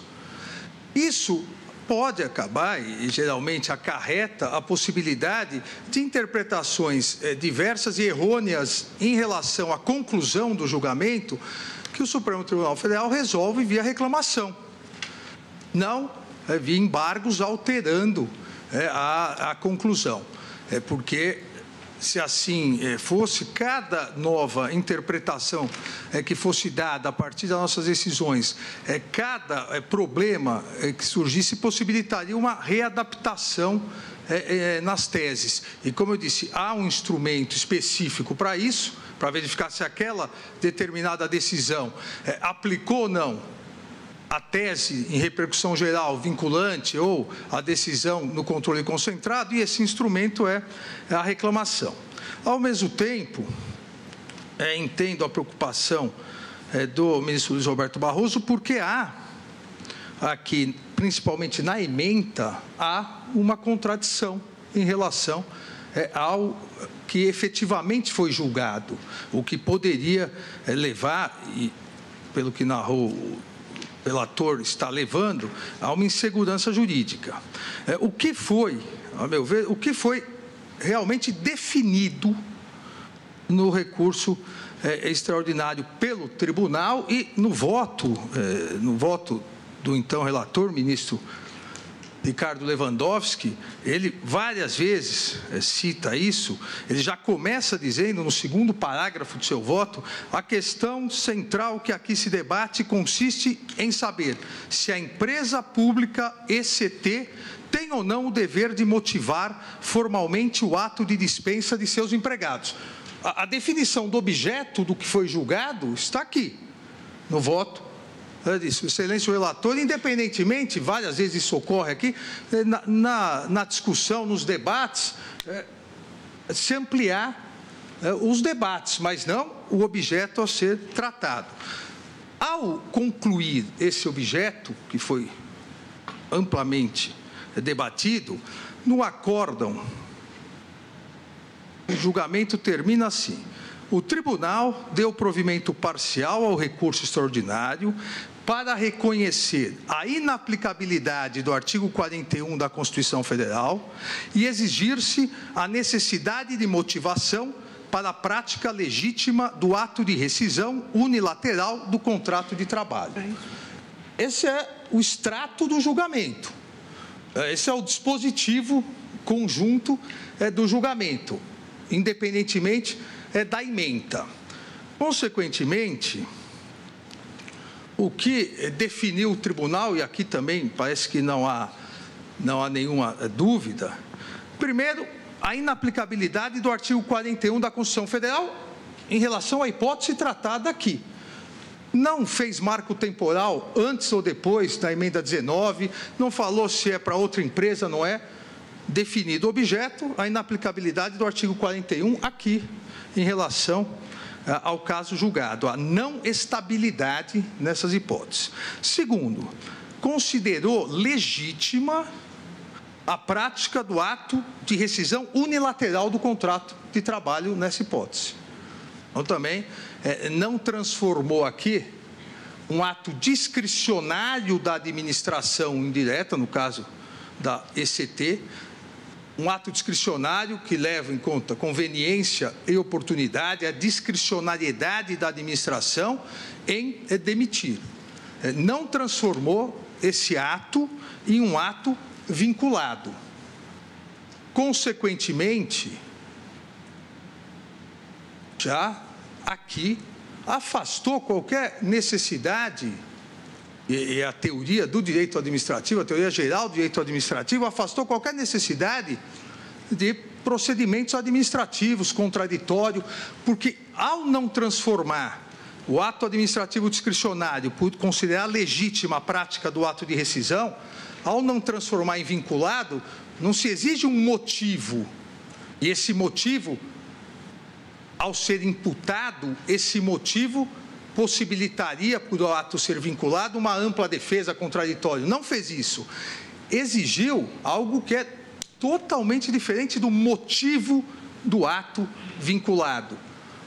Isso pode acabar, e geralmente acarreta, a possibilidade de interpretações diversas e errôneas em relação à conclusão do julgamento que o Supremo Tribunal Federal resolve via reclamação, não via embargos alterando a conclusão. Porque, se assim fosse, cada nova interpretação que fosse dada a partir das nossas decisões, cada problema que surgisse possibilitaria uma readaptação nas teses. E, como eu disse, há um instrumento específico para isso, para verificar se aquela determinada decisão aplicou ou não a tese em repercussão geral vinculante ou a decisão no controle concentrado, e esse instrumento é a reclamação. Ao mesmo tempo, entendo a preocupação do ministro Luiz Roberto Barroso, porque há aqui, principalmente na ementa, há uma contradição em relação ao que efetivamente foi julgado, o que poderia levar, e pelo que narrou o relator está levando, a uma insegurança jurídica. O que foi, a meu ver, o que foi realmente definido no recurso extraordinário pelo tribunal e no voto do então relator, ministro Ricardo Lewandowski, ele várias vezes cita isso. Ele já começa dizendo, no segundo parágrafo do seu voto, a questão central que aqui se debate consiste em saber se a empresa pública ECT tem ou não o dever de motivar formalmente o ato de dispensa de seus empregados. A definição do objeto do que foi julgado está aqui, no voto. Disse, excelência o relator, independentemente, várias vezes isso ocorre aqui, na discussão, nos debates, se ampliar os debates, mas não o objeto a ser tratado. Ao concluir esse objeto, que foi amplamente debatido, no acórdão, o julgamento termina assim: o tribunal deu provimento parcial ao recurso extraordinário para reconhecer a inaplicabilidade do artigo 41 da Constituição Federal e exigir-se a necessidade de motivação para a prática legítima do ato de rescisão unilateral do contrato de trabalho. Esse é o extrato do julgamento. Esse é o dispositivo conjunto do julgamento, independentemente da ementa. Consequentemente, o que definiu o tribunal, e aqui também parece que não há não há nenhuma dúvida. Primeiro, a inaplicabilidade do artigo 41 da Constituição Federal em relação à hipótese tratada aqui. Não fez marco temporal antes ou depois da emenda 19, não falou se é para outra empresa, não é. Definido o objeto, a inaplicabilidade do artigo 41 aqui, em relação ao caso julgado, a não estabilidade nessas hipóteses. Segundo, considerou legítima a prática do ato de rescisão unilateral do contrato de trabalho nessa hipótese. Então, também não transformou aqui um ato discricionário da administração indireta, no caso da ECT, um ato discricionário que leva em conta conveniência e oportunidade, a discricionariedade da administração em demitir. Não transformou esse ato em um ato vinculado. Consequentemente, já aqui afastou qualquer necessidade, e a teoria do direito administrativo, a teoria geral do direito administrativo, afastou qualquer necessidade de procedimentos administrativos contraditórios, porque ao não transformar o ato administrativo discricionário por considerar legítima a prática do ato de rescisão, ao não transformar em vinculado, não se exige um motivo, e esse motivo, ao ser imputado, esse motivo possibilitaria, por o ato ser vinculado, uma ampla defesa contraditória. Não fez isso. Exigiu algo que é totalmente diferente do motivo do ato vinculado.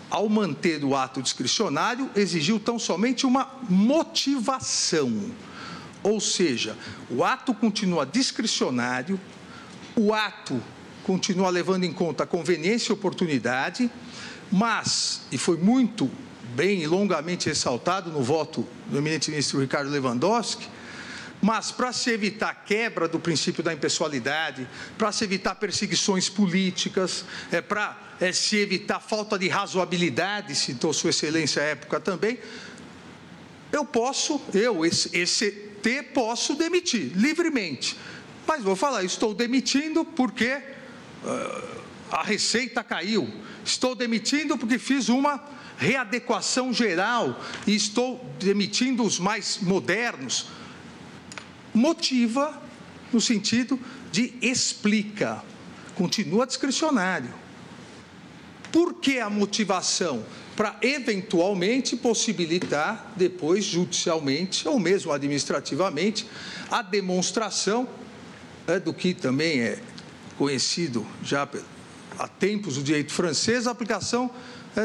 Ao manter o ato discricionário, exigiu tão somente uma motivação. Ou seja, o ato continua discricionário, o ato continua levando em conta a conveniência e oportunidade, mas, e foi muito bem e longamente ressaltado no voto do eminente ministro Ricardo Lewandowski, mas para se evitar a quebra do princípio da impessoalidade, para se evitar perseguições políticas, para se evitar falta de razoabilidade, citou Sua Excelência à época também, esse T, posso demitir livremente. Mas vou falar, estou demitindo porque a receita caiu, estou demitindo porque fiz uma readequação geral e estou demitindo os mais modernos. Motiva no sentido de explica, continua discricionário. Por que a motivação? Para eventualmente possibilitar depois judicialmente ou mesmo administrativamente a demonstração do que também é conhecido já há tempos o direito francês, a aplicação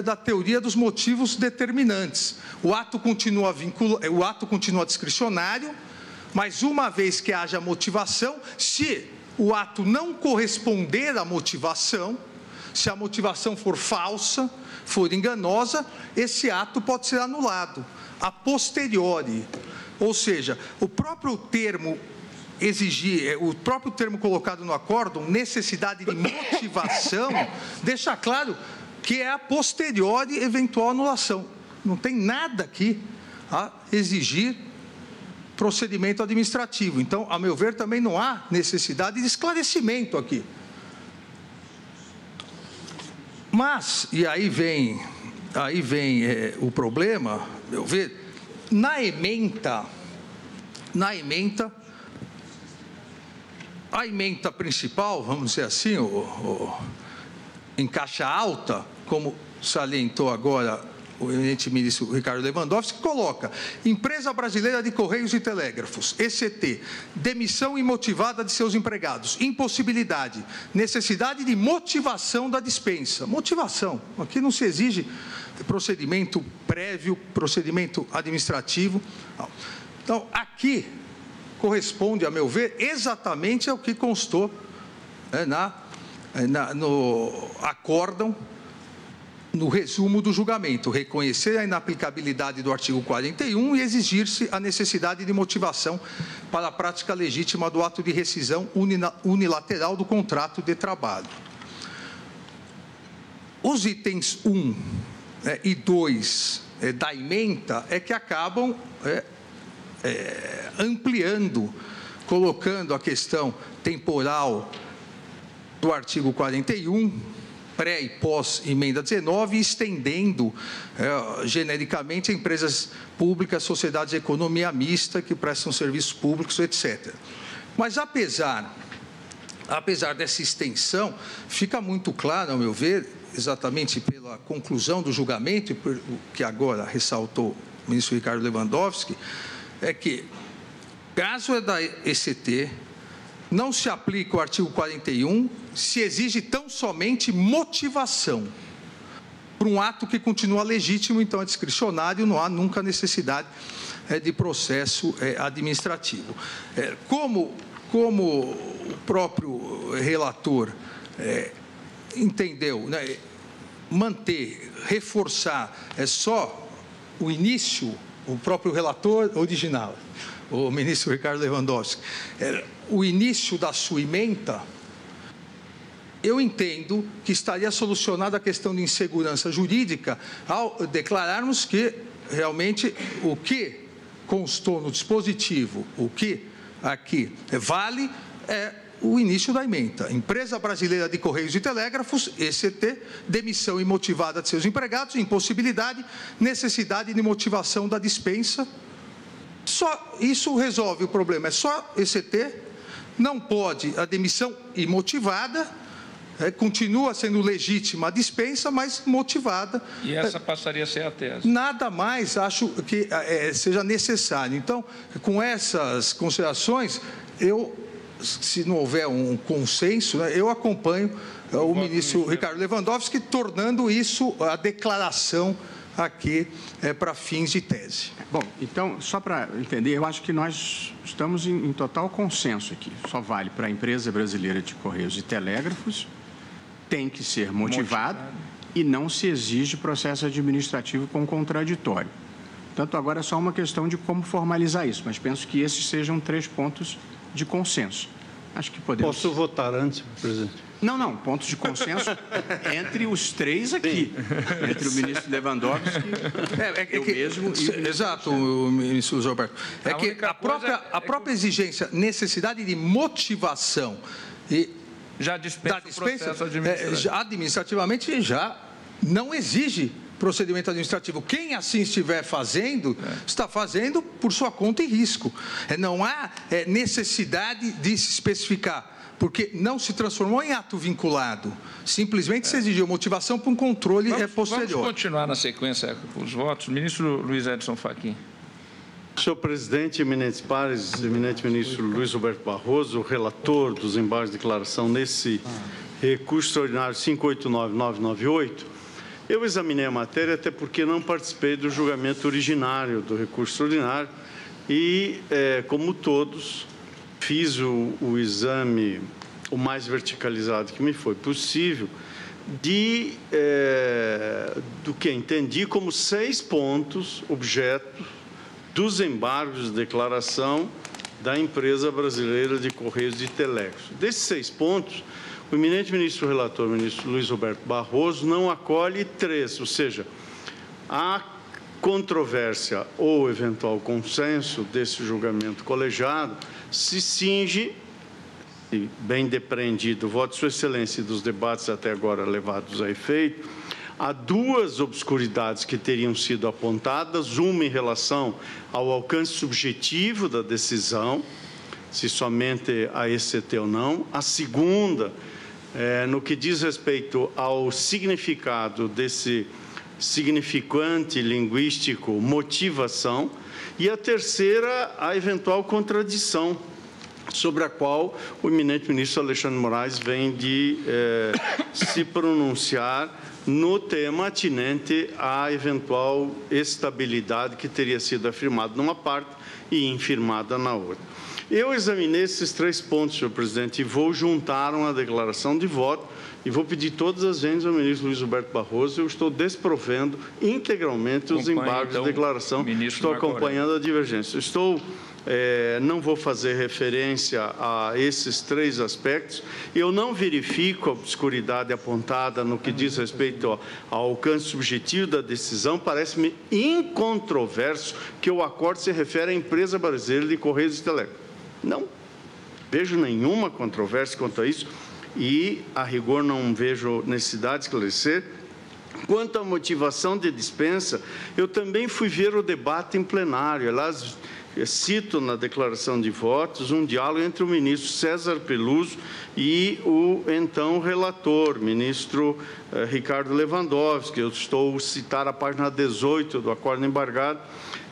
da teoria dos motivos determinantes. O ato continua discricionário, mas uma vez que haja motivação, se o ato não corresponder à motivação, se a motivação for falsa, for enganosa, esse ato pode ser anulado a posteriori. Ou seja, o próprio termo colocado no acórdão, necessidade de motivação, deixa claro que é a posteriori eventual anulação. Não tem nada aqui a exigir procedimento administrativo. Então, a meu ver, também não há necessidade de esclarecimento aqui. Mas, e aí vem o problema, meu ver, na ementa a ementa principal, vamos dizer assim, em caixa alta, como salientou agora o eminente ministro Ricardo Lewandowski, coloca: Empresa Brasileira de Correios e Telégrafos, ECT, demissão imotivada de seus empregados, impossibilidade, necessidade de motivação da dispensa. Motivação, aqui não se exige procedimento prévio, procedimento administrativo. Então, aqui corresponde, a meu ver, exatamente ao que constou no acórdão, no resumo do julgamento: reconhecer a inaplicabilidade do artigo 41 e exigir-se a necessidade de motivação para a prática legítima do ato de rescisão unilateral do contrato de trabalho. Os itens 1 e 2 da ementa é que acabam ampliando colocando a questão temporal do artigo 41, pré e pós emenda 19, e estendendo genericamente a empresas públicas, sociedades de economia mista que prestam serviços públicos, etc. Mas apesar dessa extensão, fica muito claro, ao meu ver, exatamente pela conclusão do julgamento, e por o que agora ressaltou o ministro Ricardo Lewandowski, é que, caso é da ECT, não se aplica o artigo 41 se exige tão somente motivação para um ato que continua legítimo, então é discricionário, não há nunca necessidade de processo administrativo. Como o próprio relator entendeu, né, manter, reforçar, só o início, o próprio relator original, o ministro Ricardo Lewandowski, o início da sua ementa, eu entendo que estaria solucionada a questão de insegurança jurídica ao declararmos que realmente o que constou no dispositivo, o que aqui vale é o início da ementa. Empresa Brasileira de Correios e Telégrafos, ECT, demissão imotivada de seus empregados, impossibilidade, necessidade de motivação da dispensa. Só isso resolve o problema, é só ECT, não pode a demissão imotivada, continua sendo legítima a dispensa, mas motivada. E essa passaria a ser a tese. Nada mais acho que seja necessário. Então, com essas considerações, se não houver um consenso, né, eu acompanho o ministro Ricardo Lewandowski, tornando isso a declaração aqui para fins de tese. Bom, então, só para entender, eu acho que nós estamos em total consenso aqui. Só vale para a empresa brasileira de Correios e Telégrafos, tem que ser motivado e não se exige processo administrativo com contraditório. Portanto, agora é só uma questão de como formalizar isso, mas penso que esses sejam 3 pontos de consenso. Acho que podemos... Posso votar antes, presidente? Não, pontos de consenso entre os 3 aqui, entre o ministro Lewandowski, eu mesmo e... Exato, o ministro Roberto. É que a própria exigência, necessidade de motivação e já dispensa o processo administrativo. Administrativamente já não exige procedimento administrativo. Quem assim estiver fazendo, está fazendo por sua conta e risco. Não há necessidade de se especificar, porque não se transformou em ato vinculado. Simplesmente se exigiu motivação para um controle posterior. Vamos continuar na sequência os votos. Ministro Luiz Edson Fachin. Senhor presidente, eminentes pares, eminente ministro Luiz Roberto Barroso, relator dos embargos de declaração nesse recurso extraordinário 589998, eu examinei a matéria até porque não participei do julgamento originário do recurso extraordinário e, como todos, fiz o exame o mais verticalizado que me foi possível do que entendi como 6 pontos objeto dos embargos de declaração da empresa brasileira de Correios e Telégrafos. Desses 6 pontos, o eminente ministro relator, o ministro Luiz Roberto Barroso, não acolhe 3, ou seja, a controvérsia ou eventual consenso desse julgamento colegiado se cinge, bem depreendido, voto de Sua Excelência e dos debates até agora levados a efeito, há 2 obscuridades que teriam sido apontadas, uma em relação ao alcance subjetivo da decisão, se somente a ECT ou não, a segunda, no que diz respeito ao significado desse significante linguístico motivação, e a terceira, a eventual contradição, sobre a qual o eminente ministro Alexandre Moraes vem de se pronunciar no tema atinente à eventual estabilidade que teria sido afirmada numa parte e infirmada na outra. Eu examinei esses 3 pontos, senhor presidente, e vou juntar uma declaração de voto e vou pedir todas as vezes ao ministro Luiz Roberto Barroso. Eu estou desprovendo integralmente os embargos de declaração, estou acompanhando a divergência. Não vou fazer referência a esses 3 aspectos. Eu não verifico a obscuridade apontada no que diz respeito ao alcance subjetivo da decisão. Parece-me incontroverso que o acordo se refere à empresa brasileira de Correios e Telégrafos. vejo nenhuma controvérsia quanto a isso e, a rigor, não vejo necessidade de esclarecer. Quanto à motivação de dispensa, eu também fui ver o debate em plenário. Aliás, cito na declaração de votos um diálogo entre o ministro César Peluso e o então relator, ministro Ricardo Lewandowski. Eu estou a citar a página 18 do acordo embargado.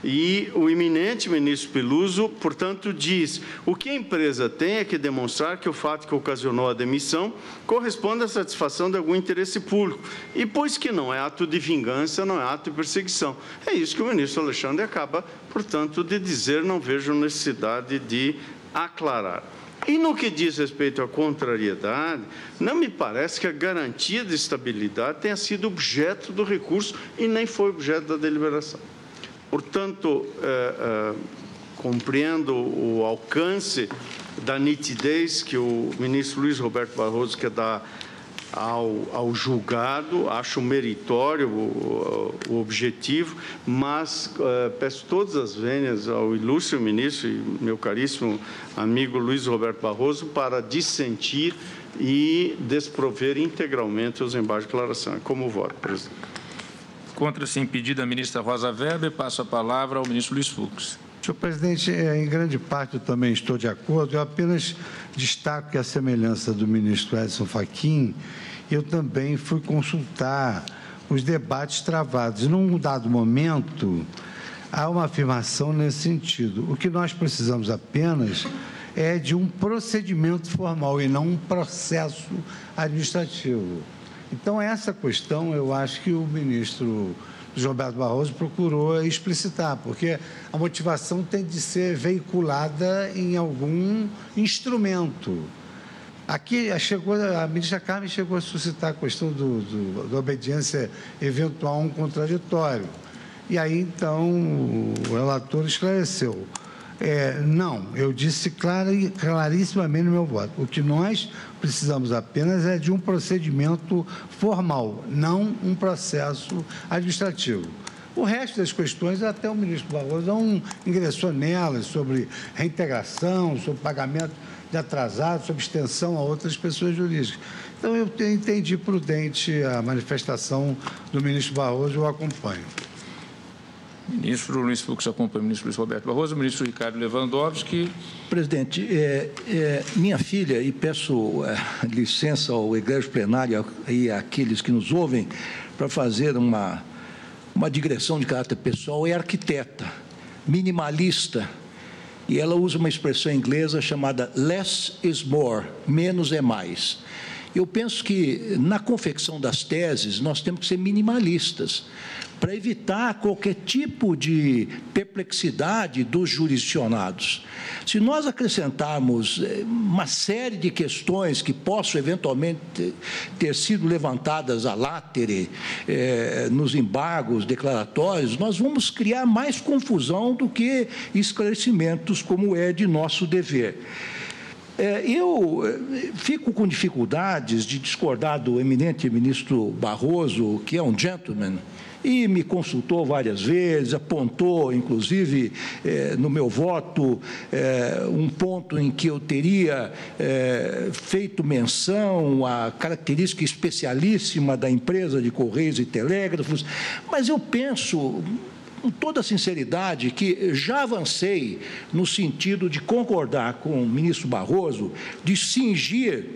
E o eminente ministro Peluso, portanto, diz: o que a empresa tem é que demonstrar que o fato que ocasionou a demissão corresponde à satisfação de algum interesse público. E, pois que não é ato de vingança, não é ato de perseguição. É isso que o ministro Alexandre acaba, portanto, de dizer, não vejo necessidade de aclarar. E no que diz respeito à contrariedade, não me parece que a garantia de estabilidade tenha sido objeto do recurso e nem foi objeto da deliberação. Portanto, compreendo o alcance da nitidez que o ministro Luiz Roberto Barroso quer dar ao julgado, acho meritório o objetivo, mas peço todas as vênias ao ilustre ministro e meu caríssimo amigo Luiz Roberto Barroso para dissentir e desprover integralmente os embargos de declaração. É como voto, presidente. Contra-se impedida a ministra Rosa Weber, passo a palavra ao ministro Luiz Fux. Senhor presidente, em grande parte eu também estou de acordo. Eu apenas destaco que, a semelhança do ministro Edson Fachin, eu também fui consultar os debates travados. E, num dado momento, há uma afirmação nesse sentido. O que nós precisamos apenas é de um procedimento formal e não um processo administrativo. Então, essa questão, eu acho que o ministro Roberto Barroso procurou explicitar, porque a motivação tem de ser veiculada em algum instrumento. Aqui, a ministra Carmen chegou a suscitar a questão da obediência eventual a um contraditório. E aí, então, o relator esclareceu. Não, eu disse clarissimamente no meu voto. O que nós precisamos apenas é de um procedimento formal, não um processo administrativo. O resto das questões, até o ministro Barroso não ingressou nelas, sobre reintegração, sobre pagamento de atrasados, sobre extensão a outras pessoas jurídicas. Então, eu entendi prudente a manifestação do ministro Barroso, eu acompanho. Ministro Luiz Fux acompanha o ministro Luiz Roberto Barroso, o ministro Ricardo Lewandowski. Presidente, minha filha, e peço licença ao egrégio plenário e àqueles que nos ouvem, para fazer uma digressão de caráter pessoal, é arquiteta, minimalista, e ela usa uma expressão inglesa chamada less is more, menos é mais. Eu penso que, na confecção das teses, nós temos que ser minimalistas, para evitar qualquer tipo de perplexidade dos jurisdicionados. Se nós acrescentarmos uma série de questões que possam eventualmente ter sido levantadas à látere nos embargos declaratórios, nós vamos criar mais confusão do que esclarecimentos, como é de nosso dever. Eu fico com dificuldades de discordar do eminente ministro Barroso, que é um gentleman, e me consultou várias vezes, apontou, inclusive, no meu voto, um ponto em que eu teria feito menção à característica especialíssima da empresa de Correios e Telégrafos, mas eu penso, com toda sinceridade, que já avancei no sentido de concordar com o ministro Barroso, de cingir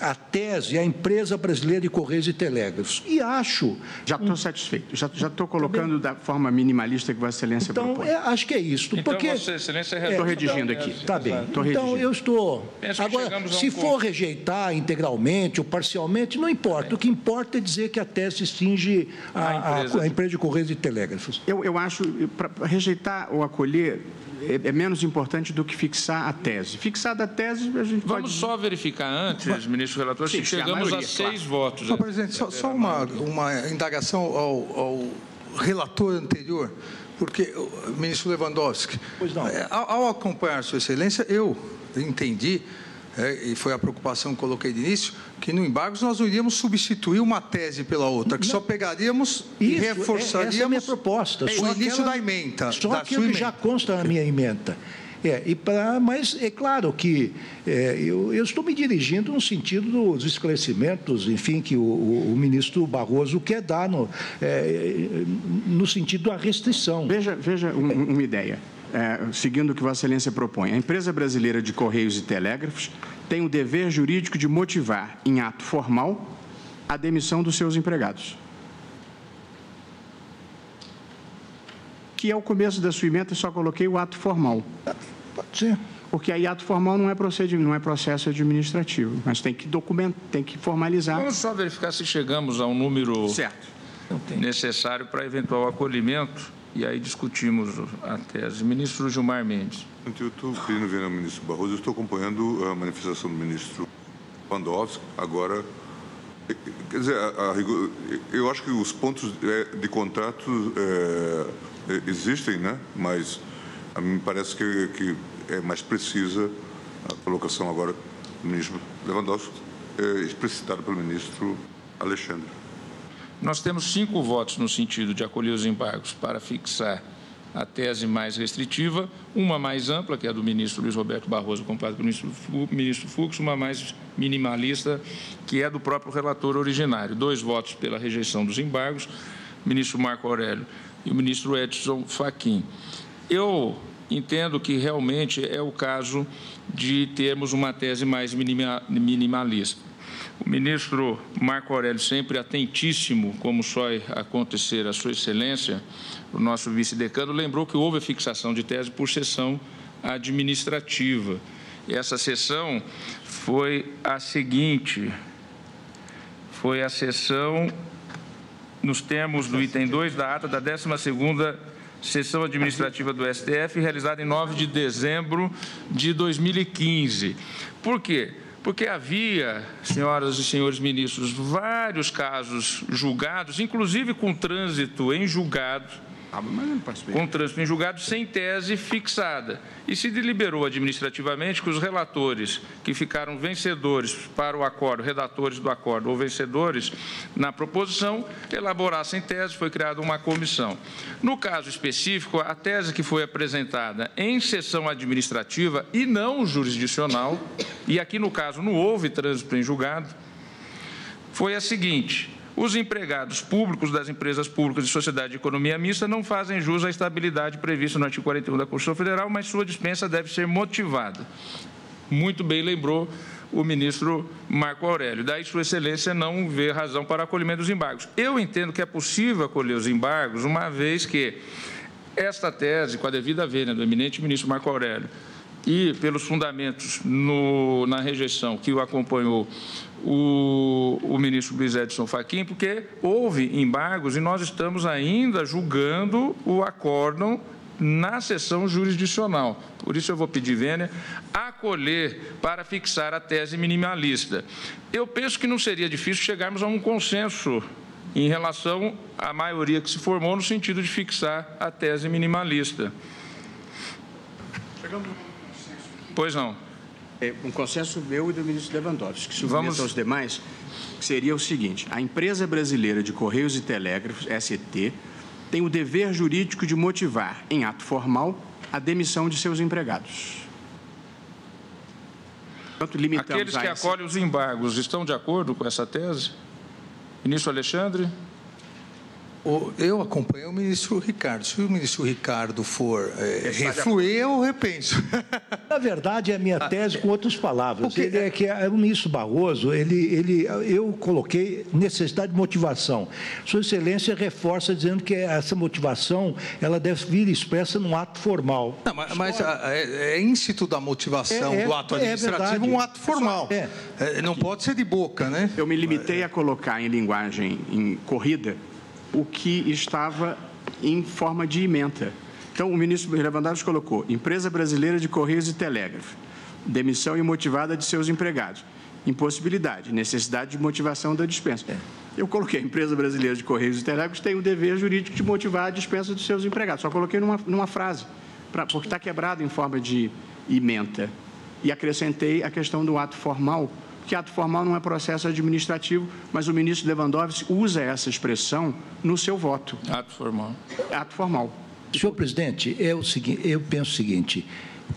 a tese, a empresa brasileira de Correios e Telégrafos. E acho... Já estou satisfeito. Já estou colocando da forma minimalista que Vossa Excelência propõe. Então, acho que é isso. Então, porque Vossa Excelência... Estou redigindo aqui. Está bem. Estou Então, redigindo. eu estou... Agora, se for rejeitar integralmente ou parcialmente, não importa. O que importa é dizer que a tese cinge a empresa de Correios e Telégrafos. Eu acho, para rejeitar ou acolher, é menos importante do que fixar a tese. Fixada a tese, a gente Vamos só verificar antes, ministro relator, se chegamos a 6 votos. Senhor presidente, só uma indagação ao relator anterior, porque o ministro Lewandowski, ao acompanhar Sua Excelência, eu entendi, e foi a preocupação que coloquei de início, que no embargos nós não iríamos substituir uma tese pela outra, que só pegaríamos e reforçaríamos essa é a minha proposta. o início da ementa. Só aquilo que já consta na minha ementa. Mas é claro que eu estou me dirigindo no sentido dos esclarecimentos, enfim, que o ministro Barroso quer dar no sentido da restrição. Veja uma ideia, seguindo o que Vossa Excelência propõe. A empresa brasileira de Correios e Telégrafos tem o dever jurídico de motivar, em ato formal, a demissão dos seus empregados. Que é o começo da sua emenda, eu só coloquei o ato formal. Pode ser. Porque aí ato formal não é processo administrativo, mas tem que documentar, tem que formalizar. Vamos só verificar se chegamos a um número certo necessário para eventual acolhimento e aí discutimos a tese. Ministro Gilmar Mendes. Eu estou pedindo ver ao ministro Barroso, eu estou acompanhando a manifestação do ministro Lewandowski. Agora, quer dizer, eu acho que os pontos de contrato existem, né? Mas a mim me parece que é mais precisa a colocação agora do ministro Lewandowski, explicitada pelo ministro Alexandre. Nós temos 5 votos no sentido de acolher os embargos para fixar a tese mais restritiva, uma mais ampla, que é a do ministro Luiz Roberto Barroso, acompanhado pelo ministro Fux, uma mais minimalista, que é do próprio relator originário. 2 votos pela rejeição dos embargos, o ministro Marco Aurélio e o ministro Edson Fachin. Eu entendo que realmente é o caso de termos uma tese mais minimalista. O ministro Marco Aurélio, sempre atentíssimo, como só acontecer a Sua Excelência, o nosso vice-decano, lembrou que houve a fixação de tese por sessão administrativa. Essa sessão foi a seguinte, foi a sessão, nos termos do item 2 da ata da 12ª sessão administrativa do STF, realizada em 9 de dezembro de 2015. Por quê? Porque havia, senhoras e senhores ministros, vários casos julgados, inclusive com trânsito em julgado, sem tese fixada. E se deliberou administrativamente que os relatores que ficaram vencedores para o acordo, redatores do acordo ou vencedores na proposição, elaborassem tese, foi criada uma comissão. No caso específico, a tese que foi apresentada em sessão administrativa e não jurisdicional, e aqui no caso não houve trânsito em julgado, foi a seguinte: os empregados públicos das empresas públicas de sociedade de economia mista não fazem jus à estabilidade prevista no artigo 41 da Constituição Federal, mas sua dispensa deve ser motivada. Muito bem lembrou o ministro Marco Aurélio. Daí, Sua Excelência não vê razão para acolhimento dos embargos. Eu entendo que é possível acolher os embargos, uma vez que esta tese, com a devida vênia do eminente ministro Marco Aurélio, e pelos fundamentos na rejeição que o acompanhou o ministro Luiz Edson Fachin, porque houve embargos e nós estamos ainda julgando o acórdão na sessão jurisdicional. Por isso eu vou pedir vênia acolher para fixar a tese minimalista. Eu penso que não seria difícil chegarmos a um consenso em relação à maioria que se formou no sentido de fixar a tese minimalista. Chegamos. Pois não. Um consenso meu e do ministro Lewandowski, que submeta aos demais, que seria o seguinte: a empresa brasileira de Correios e Telégrafos, SET, tem o dever jurídico de motivar, em ato formal, a demissão de seus empregados. Portanto, limitamos aqueles que acolhem os embargos estão de acordo com essa tese? Ministro Alexandre? Eu acompanho o ministro Ricardo. Se o ministro Ricardo for refluir, eu repenso. Na verdade, é a minha tese com outras palavras. O ministro Barroso, eu coloquei necessidade de motivação. Sua Excelência reforça dizendo que essa motivação ela deve vir expressa num ato formal. Não, mas é íncito da motivação do ato administrativo um ato formal. Não pode ser de boca, né? Eu me limitei a colocar em linguagem corrida o que estava em forma de ementa. Então, o ministro Lewandowski colocou: empresa brasileira de Correios e Telégrafo, demissão imotivada de seus empregados, impossibilidade, necessidade de motivação da dispensa. Eu coloquei: empresa brasileira de Correios e Telégrafos tem o dever jurídico de motivar a dispensa dos seus empregados. Só coloquei numa frase, porque está quebrado em forma de ementa. E acrescentei a questão do ato formal, que ato formal não é processo administrativo, mas o ministro Lewandowski usa essa expressão no seu voto. Ato formal. Ato formal. Senhor presidente, é o seguinte, eu penso o seguinte: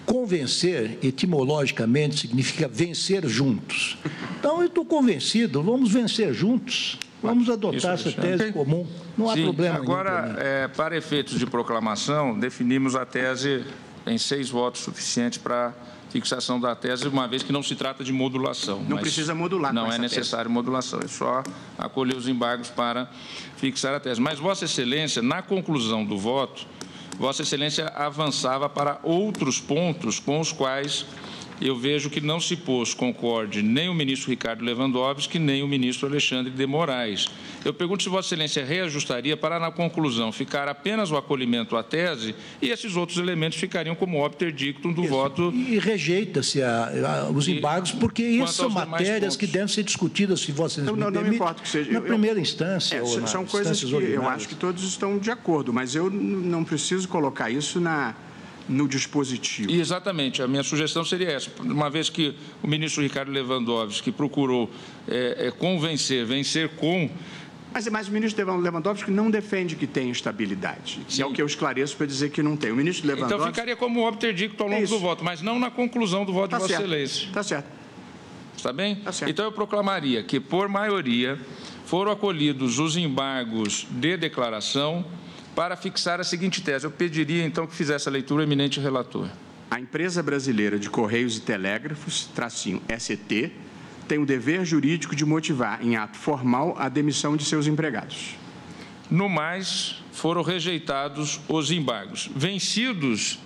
convencer, etimologicamente, significa vencer juntos. Então, eu estou convencido, vamos vencer juntos. Vamos adotar essa tese comum. Não há problema nenhum. Agora, para efeitos de proclamação, definimos a tese em 6 votos suficientes para fixação da tese, uma vez que não se trata de modulação. Não precisa modular. Não é necessário modulação, é só acolher os embargos para fixar a tese. Mas, Vossa Excelência, na conclusão do voto, Vossa Excelência avançava para outros pontos com os quais eu vejo que não se pôs concorde nem o ministro Ricardo Lewandowski, nem o ministro Alexandre de Moraes. Eu pergunto se Vossa Excelência reajustaria para, na conclusão, ficar apenas o acolhimento à tese e esses outros elementos ficariam como obter dictum do voto. E rejeita-se os embargos, porque isso são matérias que devem ser discutidas, se Vossa Excelência não me importa que seja. Na primeira instância ou nas são coisas que eu acho que todos estão de acordo, mas eu não preciso colocar isso no dispositivo. Exatamente, a minha sugestão seria essa, uma vez que o ministro Ricardo Lewandowski procurou vencer com... Mas o ministro Lewandowski não defende que tem estabilidade. Sim. É o que eu esclareço para dizer que não tem. O ministro Lewandowski... Então ficaria como obter dictum ao longo do voto, mas não na conclusão do voto de Vossa Excelência. Está certo. Está bem? Tá certo. Então eu proclamaria que, por maioria, foram acolhidos os embargos de declaração para fixar a seguinte tese. Eu pediria, então, que fizesse a leitura, eminente relator. A empresa brasileira de Correios e Telégrafos, -ST, tem o dever jurídico de motivar, em ato formal, a demissão de seus empregados. No mais, foram rejeitados os embargos. Vencidos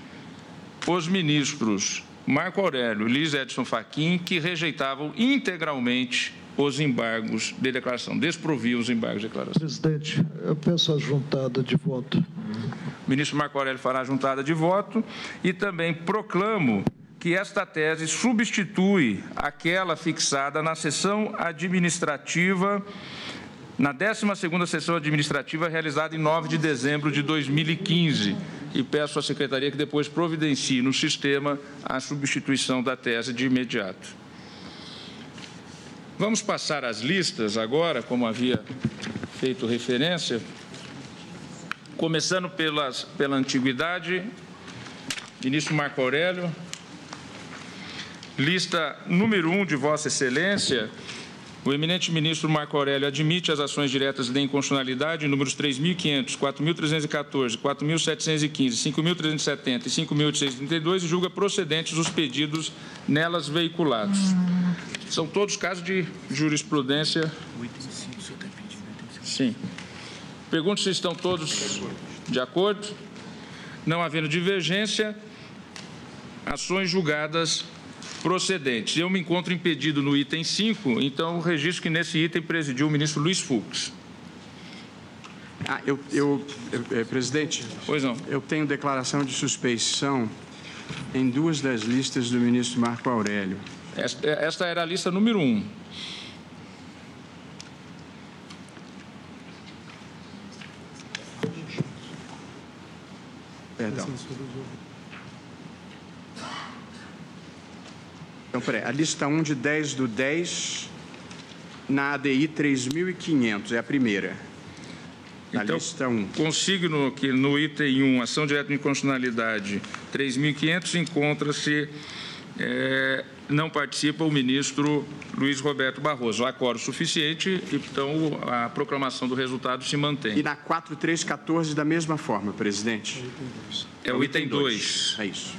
os ministros Marco Aurélio e Luiz Edson Fachin, que rejeitavam integralmente os embargos de declaração, desproviam os embargos de declaração. Presidente, eu peço a juntada de voto. O ministro Marco Aurélio fará a juntada de voto e também proclamo que esta tese substitui aquela fixada na sessão administrativa, na 12ª sessão administrativa realizada em 9 de dezembro de 2015. E peço à Secretaria que depois providencie no sistema a substituição da tese de imediato. Vamos passar as listas agora, como havia feito referência, começando pela antiguidade. Ministro Marco Aurélio. Lista número 1 de Vossa Excelência. O eminente ministro Marco Aurélio admite as ações diretas de inconstitucionalidade, números 3.500, 4.314, 4.715, 5.370 e 5.832 e julga procedentes os pedidos nelas veiculados. São todos casos de jurisprudência. Sim. Pergunto se estão todos de acordo. Não havendo divergência, ações julgadas procedentes. Eu me encontro impedido no item 5, então registro que nesse item presidiu o ministro Luiz Fux. Presidente, pois não. Eu tenho declaração de suspeição em 2 das listas do ministro Marco Aurélio. Esta era a lista número 1. Perdão. Então, peraí, a lista 1 de 10/10, na ADI 3.500, é a primeira. A então, lista 1. Consigno que no item 1, ação direta de inconstitucionalidade 3.500, encontra-se, não participa o ministro Luiz Roberto Barroso. Há quórum suficiente, então a proclamação do resultado se mantém. E na 4.314, da mesma forma, presidente? É o item 2. É isso.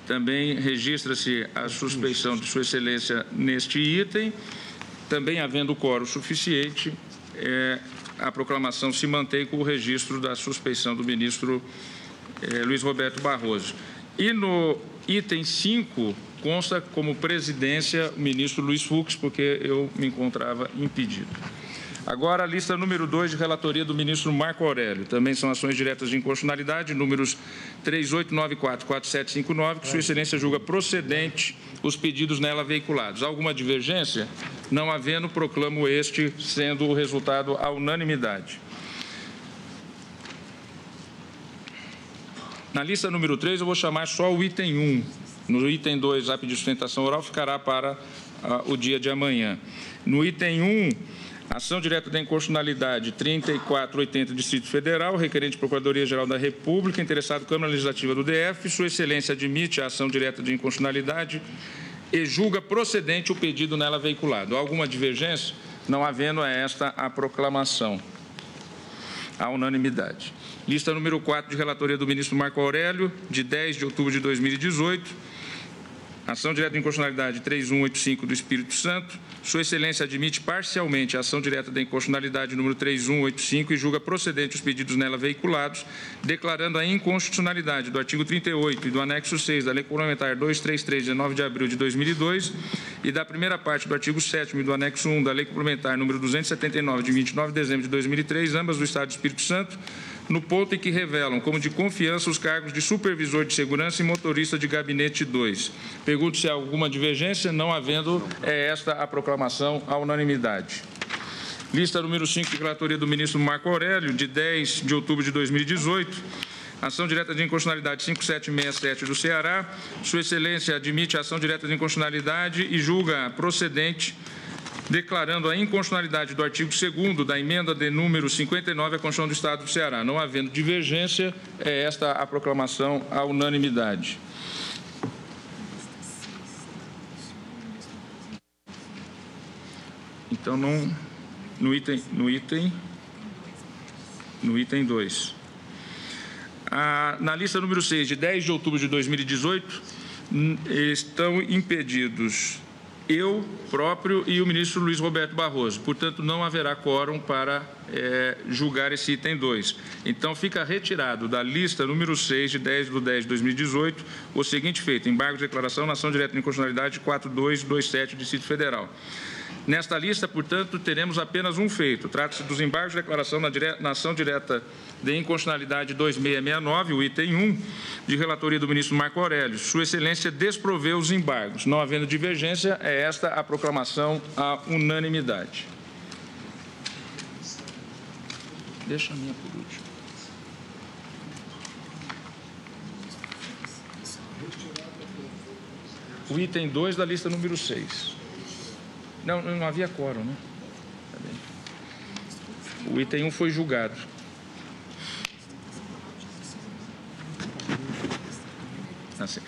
Também registra-se a suspeição de Sua Excelência neste item. Também havendo quórum suficiente, a proclamação se mantém com o registro da suspeição do ministro Luiz Roberto Barroso. E no item 5, consta como presidência o ministro Luiz Fux, porque eu me encontrava impedido. Agora, a lista número 2 de relatoria do ministro Marco Aurélio. Também são ações diretas de inconstitucionalidade, números 3894 e 4759, que Sua Excelência julga procedente os pedidos nela veiculados. Há alguma divergência? Não havendo, proclamo este sendo o resultado à unanimidade. Na lista número 3, eu vou chamar só o item 1. No item 2, a pedido de sustentação oral, ficará para o dia de amanhã. No item 1, Ação direta da inconstitucionalidade 3480, Distrito Federal, requerente Procuradoria-Geral da República, interessado Câmara Legislativa do DF, Sua Excelência admite a ação direta de inconstitucionalidade e julga procedente o pedido nela veiculado. Há alguma divergência? Não havendo, é esta a proclamação. À unanimidade. Lista número 4 de relatoria do ministro Marco Aurélio, de 10 de outubro de 2018. Ação direta de inconstitucionalidade 3185 do Espírito Santo. Sua Excelência admite parcialmente a ação direta da inconstitucionalidade número 3185 e julga procedente os pedidos nela veiculados, declarando a inconstitucionalidade do artigo 38 e do anexo 6 da Lei Complementar 233, de 9 de abril de 2002, e da primeira parte do artigo 7º e do anexo 1 da Lei Complementar número 279, de 29 de dezembro de 2003, ambas do Estado do Espírito Santo, no ponto em que revelam como de confiança os cargos de supervisor de segurança e motorista de gabinete 2. Pergunto se há alguma divergência. Não havendo, é esta a proclamação à unanimidade. Lista número 5 de relatoria do ministro Marco Aurélio, de 10 de outubro de 2018. Ação direta de inconstitucionalidade 5767 do Ceará. Sua Excelência admite a ação direta de inconstitucionalidade e julga procedente, declarando a inconstitucionalidade do artigo 2º da emenda de número 59 à Constituição do Estado do Ceará. Não havendo divergência, é esta a proclamação à unanimidade. Então, no item 2. Na lista número 6, de 10 de outubro de 2018, estão impedidos eu próprio e o ministro Luiz Roberto Barroso. Portanto, não haverá quórum para julgar esse item 2. Então, fica retirado da lista número 6, de 10 de 10 de 2018, o seguinte feito: embargo de declaração na ação direta de inconstitucionalidade 4227 do Distrito Federal. Nesta lista, portanto, teremos apenas um feito. Trata-se dos embargos de declaração na ação direta de inconstitucionalidade 2669, o item 1, de relatoria do ministro Marco Aurélio. Sua Excelência desproveu os embargos. Não havendo divergência, é esta a proclamação à unanimidade. Deixa a minha por último. O item 2 da lista número 6. Não havia quórum, né? O item 1 foi julgado. Assim.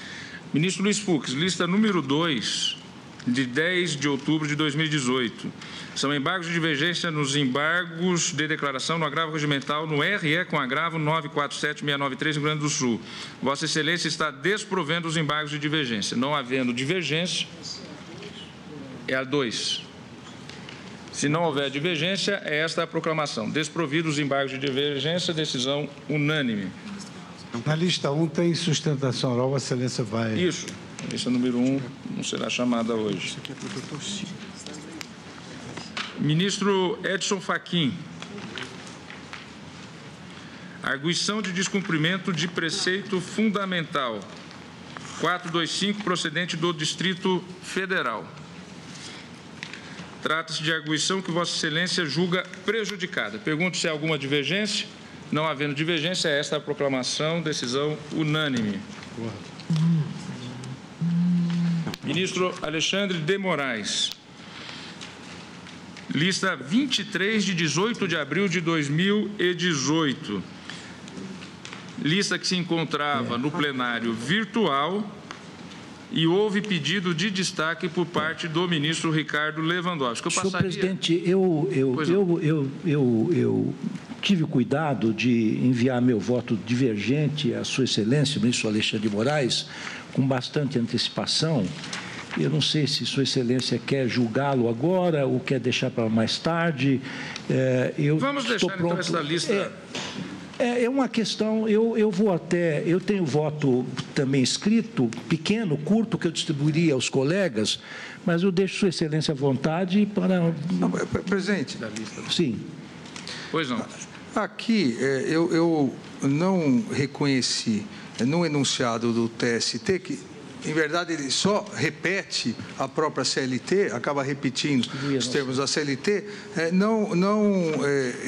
Ministro Luiz Fux, lista número 2, de 10 de outubro de 2018. São embargos de divergência nos embargos de declaração no agravo regimental no RE com agravo 947693, Rio Grande do Sul. Vossa Excelência está desprovendo os embargos de divergência. Não havendo divergência, é a 2. Se não houver divergência, é esta a proclamação. Desprovidos os embargos de divergência, decisão unânime. Na lista 1 tem sustentação oral, Vossa Excelência vai... Isso. A lista número 1 não será chamada hoje. Isso aqui é para o doutor Ciro. Ministro Edson Fachin. Arguição de descumprimento de preceito fundamental 425, procedente do Distrito Federal. Trata-se de arguição que Vossa Excelência julga prejudicada. Pergunto se há alguma divergência. Não havendo divergência, é esta a proclamação, decisão unânime. Ministro Alexandre de Moraes. Lista 23, de 18 de abril de 2018. Lista que se encontrava no plenário virtual e houve pedido de destaque por parte do ministro Ricardo Lewandowski. Senhor presidente, eu tive cuidado de enviar meu voto divergente à Sua Excelência, o ministro Alexandre de Moraes, com bastante antecipação. Eu não sei se Sua Excelência quer julgá-lo agora ou quer deixar para mais tarde. Vamos deixar então essa lista... É uma questão, eu tenho voto também escrito, pequeno, curto, que eu distribuiria aos colegas, mas eu deixo Sua Excelência à vontade para... Não, presidente. Sim. Pois não. Aqui, eu não reconheci no enunciado do TST que, em verdade, ele só repete a própria CLT, acaba repetindo os termos da CLT, não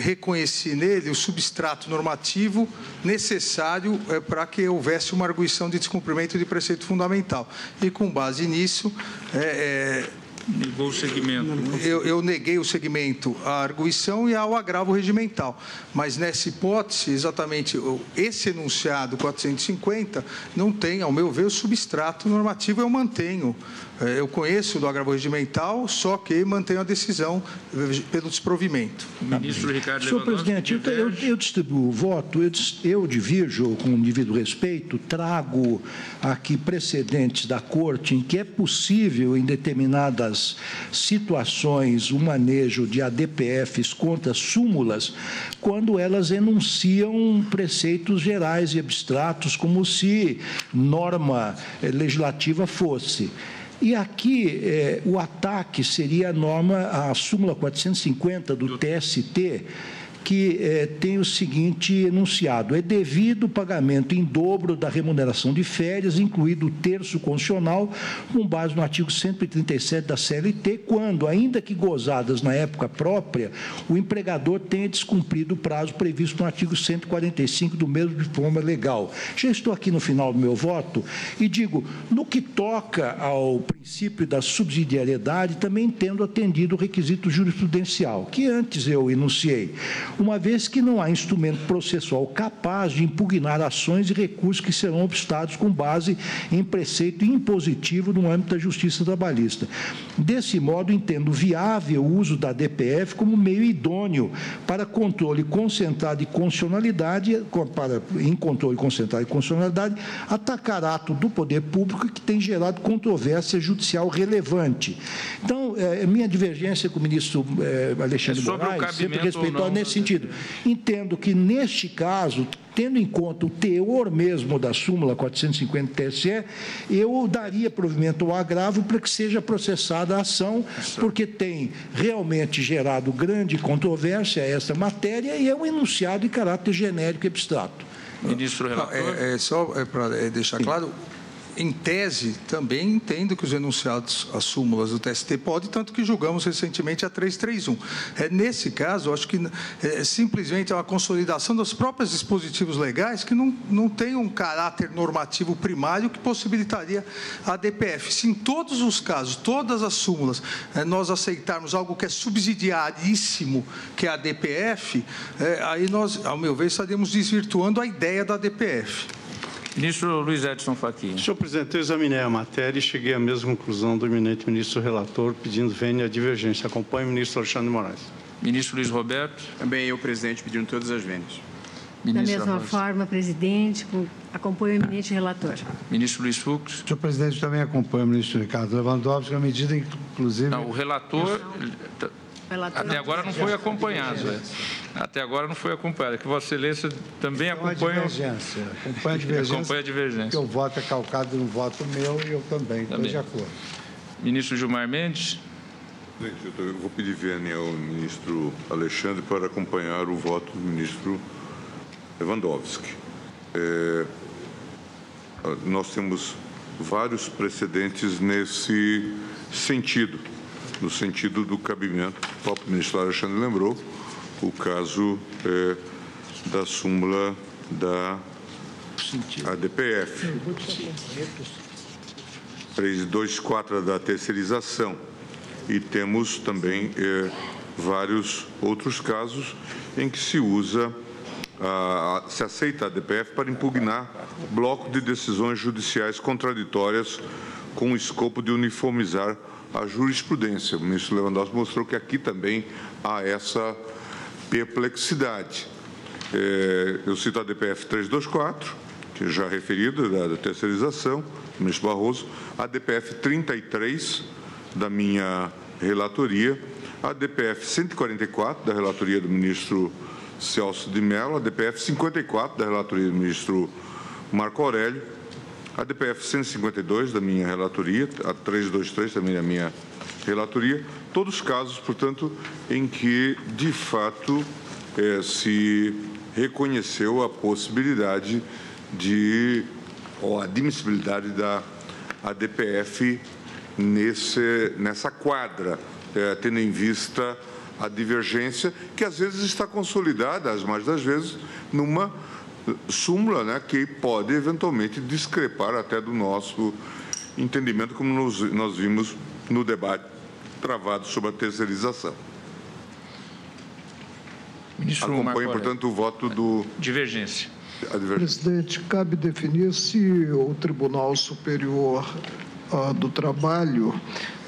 reconheci nele o substrato normativo necessário para que houvesse uma arguição de descumprimento de preceito fundamental. E, com base nisso, Negou o segmento. Eu neguei o segmento à arguição e ao agravo regimental. Mas, nessa hipótese, exatamente esse enunciado 450 não tem, ao meu ver, o substrato normativo. Eu mantenho. Eu conheço do agravo regimental, só que mantenho a decisão pelo desprovimento. Ministro Ricardo Senhor presidente, eu distribuo o voto, eu divirjo, com o devido respeito, trago aqui precedentes da Corte em que é possível, em determinadas situações, o manejo de ADPFs contra súmulas, quando elas enunciam preceitos gerais e abstratos, como se norma legislativa fosse. E aqui o ataque seria a súmula 450 do TST, que tem o seguinte enunciado: é devido o pagamento em dobro da remuneração de férias, incluído o terço constitucional, com base no artigo 137 da CLT, quando, ainda que gozadas na época própria, o empregador tenha descumprido o prazo previsto no artigo 145 do mesmo de forma legal. Já estou aqui no final do meu voto e digo, no que toca ao princípio da subsidiariedade, também tendo atendido o requisito jurisprudencial, que antes eu enunciei, uma vez que não há instrumento processual capaz de impugnar ações e recursos que serão obstados com base em preceito impositivo no âmbito da justiça trabalhista. Desse modo, entendo viável o uso da ADPF como meio idôneo para controle concentrado de constitucionalidade, atacar ato do poder público que tem gerado controvérsia judicial relevante. Então, minha divergência com o ministro Alexandre Moraes sempre respeitou nesse sentido. Entendo que, neste caso, tendo em conta o teor mesmo da súmula 450 TSE, eu daria provimento ao agravo para que seja processada a ação, porque tem realmente gerado grande controvérsia essa matéria e é um enunciado de caráter genérico e abstrato. Ministro relator. Só para deixar claro, em tese, também entendo que os enunciados, as súmulas do TST podem, tanto que julgamos recentemente a 331. Nesse caso, acho que simplesmente é uma consolidação dos próprios dispositivos legais que não tem um caráter normativo primário que possibilitaria a ADPF. Se em todos os casos, todas as súmulas, nós aceitarmos algo que é subsidiaríssimo, que é a ADPF, aí nós, ao meu ver, estaríamos desvirtuando a ideia da ADPF. Ministro Luiz Edson Fachin. Senhor presidente, eu examinei a matéria e cheguei à mesma conclusão do eminente ministro relator, pedindo vênia a divergência. Acompanho o ministro Alexandre de Moraes. Ministro Luiz Roberto. Também eu, presidente, pedindo todas as vênias. Da mesma forma, presidente, acompanho o eminente relator. Ministro Luiz Fux. Senhor presidente, também acompanho o ministro Ricardo Lewandowski, à medida em que, inclusive... Não, o relator... Até agora não foi acompanhado. Até agora não foi acompanhado. É que Vossa Excelência também acompanha a divergência. Porque o voto é calcado no voto meu e eu também estou de acordo. Ministro Gilmar Mendes. Eu vou pedir vênia ao ministro Alexandre para acompanhar o voto do ministro Lewandowski. Nós temos vários precedentes nesse sentido. No sentido do cabimento, o próprio ministro Alexandre lembrou, o caso da súmula da ADPF, 324 da terceirização, e temos também vários outros casos em que se usa, se aceita a ADPF para impugnar bloco de decisões judiciais contraditórias com o escopo de uniformizar a jurisprudência. O ministro Lewandowski mostrou que aqui também há essa perplexidade. Eu cito a ADPF 324, que já referida, da terceirização, do ministro Barroso, a ADPF 33, da minha relatoria, a ADPF 144, da relatoria do ministro Celso de Mello, a ADPF 54, da relatoria do ministro Marco Aurélio, a ADPF 152, da minha relatoria, a 323, também da minha relatoria, todos os casos, portanto, em que, de fato, se reconheceu a possibilidade ou a admissibilidade da ADPF nessa quadra, tendo em vista a divergência, que às vezes está consolidada, as mais das vezes, numa súmula, né, que pode eventualmente discrepar até do nosso entendimento, como nós vimos no debate travado sobre a terceirização. Ministro Acompanho, portanto, o voto do... Divergência. Presidente, cabe definir se o Tribunal Superior do Trabalho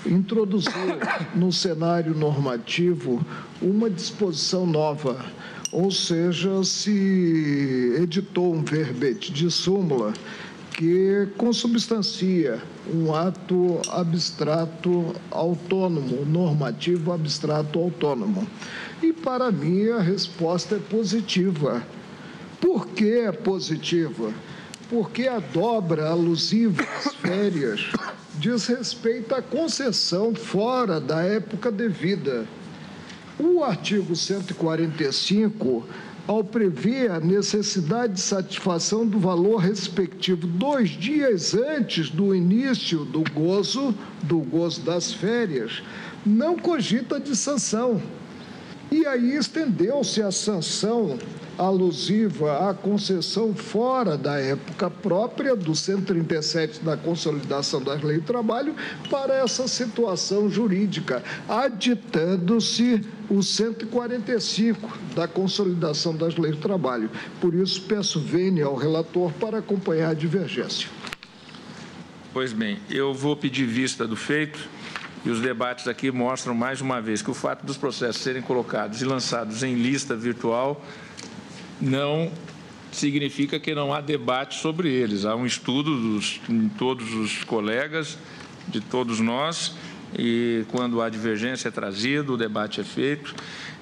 introduziu no cenário normativo uma disposição nova, ou seja, se editou um verbete de súmula que consubstancia um ato abstrato autônomo, normativo abstrato autônomo. E, para mim, a resposta é positiva. Por que é positiva? Porque a dobra alusiva às férias diz respeito à concessão fora da época devida. O artigo 145, ao prever a necessidade de satisfação do valor respectivo 2 dias antes do início do gozo das férias, não cogita de sanção. E aí estendeu-se a sanção alusiva à concessão fora da época própria do 137 da Consolidação das Leis do Trabalho para essa situação jurídica, aditando-se o 145 da Consolidação das Leis do Trabalho. Por isso, peço vênia ao relator para acompanhar a divergência. Pois bem, eu vou pedir vista do feito. E os debates aqui mostram, mais uma vez, que o fato dos processos serem colocados e lançados em lista virtual não significa que não há debate sobre eles. Há um estudo de todos os colegas, de todos nós, e quando há divergência é trazido, o debate é feito.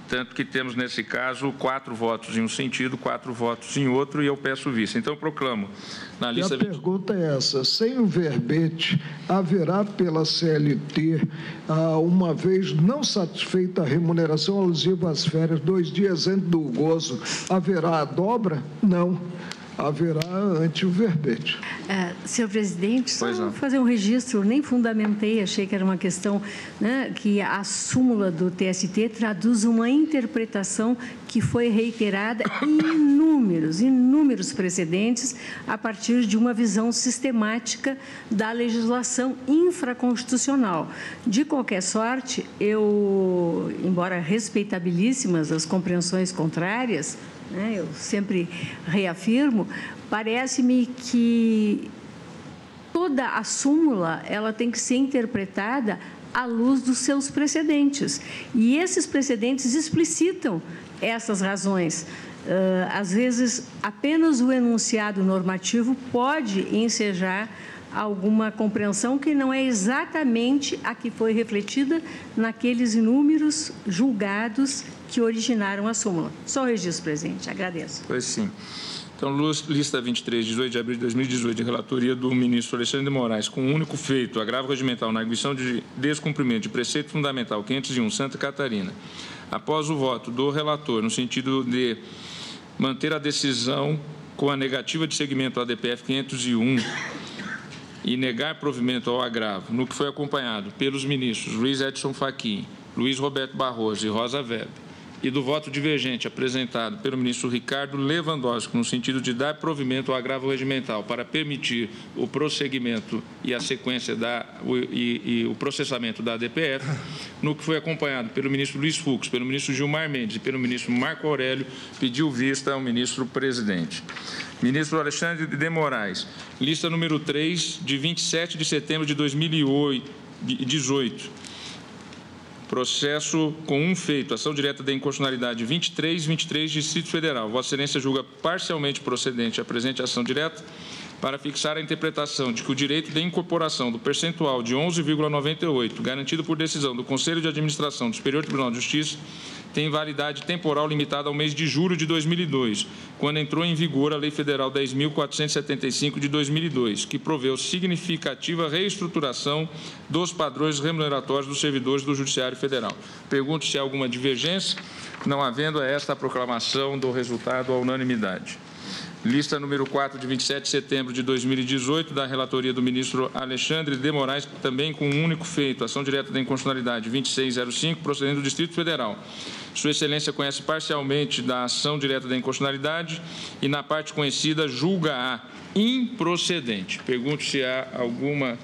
Tanto que temos, nesse caso, 4 votos em um sentido, 4 votos em outro, e eu peço vista. Então, eu proclamo na lista... E a pergunta é essa: sem o verbete, haverá pela CLT, uma vez não satisfeita a remuneração alusiva às férias 2 dias antes do gozo, haverá a dobra? Não. Haverá ante o verbete. Senhor presidente, só fazer um registro, nem fundamentei, achei que era uma questão, né, que a súmula do TST traduz uma interpretação que foi reiterada em inúmeros precedentes a partir de uma visão sistemática da legislação infraconstitucional. De qualquer sorte, embora respeitabilíssimas as compreensões contrárias, eu sempre reafirmo, parece-me que toda a súmula ela tem que ser interpretada à luz dos seus precedentes. E esses precedentes explicitam essas razões. Às vezes, apenas o enunciado normativo pode ensejar alguma compreensão que não é exatamente a que foi refletida naqueles inúmeros julgados que originaram a súmula. Só o registro, presidente. Agradeço. Pois sim. Então, lista 23, 18 de abril de 2018, de relatoria do ministro Alexandre de Moraes, com um único feito, agravo regimental na arguição de descumprimento de preceito fundamental 501, Santa Catarina. Após o voto do relator, no sentido de manter a decisão com a negativa de seguimento ao ADPF 501 e negar provimento ao agravo, no que foi acompanhado pelos ministros Luiz Edson Fachin, Luiz Roberto Barroso e Rosa Weber, e do voto divergente apresentado pelo ministro Ricardo Lewandowski, no sentido de dar provimento ao agravo regimental para permitir o prosseguimento e a sequência e o processamento da ADPF, no que foi acompanhado pelo ministro Luiz Fux, pelo ministro Gilmar Mendes e pelo ministro Marco Aurélio, pediu vista ao ministro presidente. Ministro Alexandre de Moraes, lista número 3, de 27 de setembro de 2018. Processo com um feito, ação direta da inconstitucionalidade 23, Distrito Federal. Vossa Excelência julga parcialmente procedente a presente ação direta para fixar a interpretação de que o direito de incorporação do percentual de 11,98, garantido por decisão do Conselho de Administração do Superior Tribunal de Justiça, tem validade temporal limitada ao mês de julho de 2002, quando entrou em vigor a Lei Federal 10.475 de 2002, que proveu significativa reestruturação dos padrões remuneratórios dos servidores do Judiciário Federal. Pergunto se há alguma divergência. Não havendo, esta a proclamação do resultado à unanimidade. Lista número 4, de 27 de setembro de 2018, da relatoria do ministro Alexandre de Moraes, também com um único feito, ação direta da inconstitucionalidade 2605, procedendo do Distrito Federal. Sua Excelência conhece parcialmente da ação direta da inconstitucionalidade e, na parte conhecida, julga-a improcedente. Pergunto se há alguma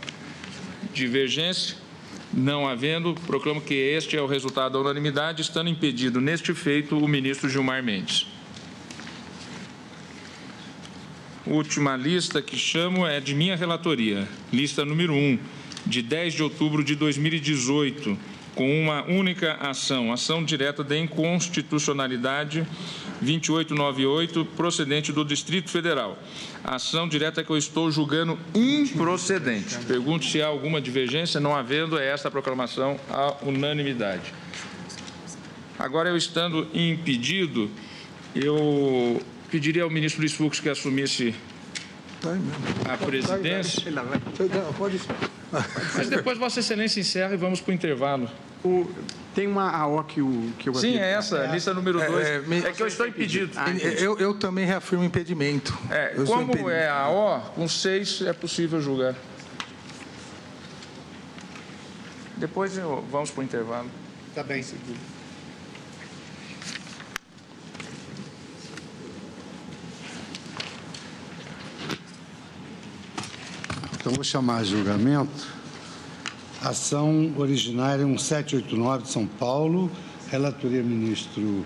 divergência. Não havendo, proclamo que este é o resultado da unanimidade, estando impedido neste feito o ministro Gilmar Mendes. Última lista que chamo é de minha relatoria, lista número 1, de 10 de outubro de 2018, com uma única ação direta de inconstitucionalidade 2898, procedente do Distrito Federal. Ação direta que eu estou julgando improcedente. Pergunto se há alguma divergência. Não havendo, é esta a proclamação à unanimidade. Agora, eu estando impedido, eu pediria ao ministro Luiz Fux que assumisse a presidência. Mas depois Vossa Excelência encerra e vamos para o intervalo. Tem uma AO que eu... Sim, é essa, lista número 2. É que eu estou impedido. Eu também reafirmo impedimento. Como é a AO, com 6 é possível julgar. Depois vamos para o intervalo. Está bem. Então, vou chamar a julgamento. Ação originária 1789 de São Paulo, relatoria ministro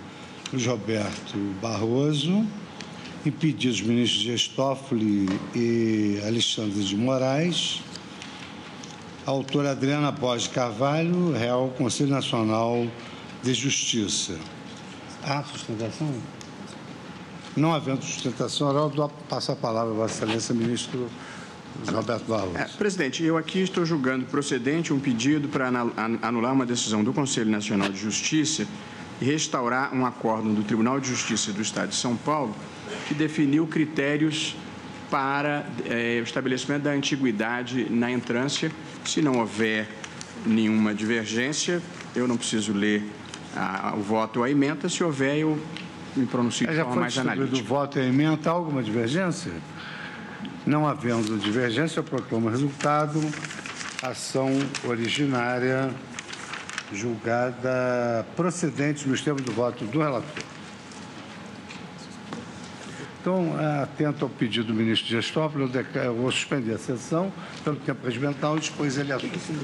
Luiz Roberto Barroso, impedidos ministros Dias Toffoli e Alexandre de Moraes, autora Adriana Borges Carvalho, Real Conselho Nacional de Justiça. Há sustentação? Não havendo sustentação oral, passo a palavra a Vossa Excelência, ministro Roberto Barroso. Presidente, eu aqui estou julgando procedente um pedido para anular uma decisão do Conselho Nacional de Justiça e restaurar um acórdão do Tribunal de Justiça do Estado de São Paulo que definiu critérios para o estabelecimento da antiguidade na entrância. Se não houver nenhuma divergência, eu não preciso ler o voto ou a ementa. Se houver, eu me pronuncio de forma mais analítica. Já foi distribuído o voto e a ementa. Há alguma divergência? Não havendo divergência, eu proclamo o resultado. Ação originária julgada procedente nos termos do voto do relator. Então, atento ao pedido do ministro Dias Toffoli, eu vou suspender a sessão pelo tempo regimental e depois ele assume.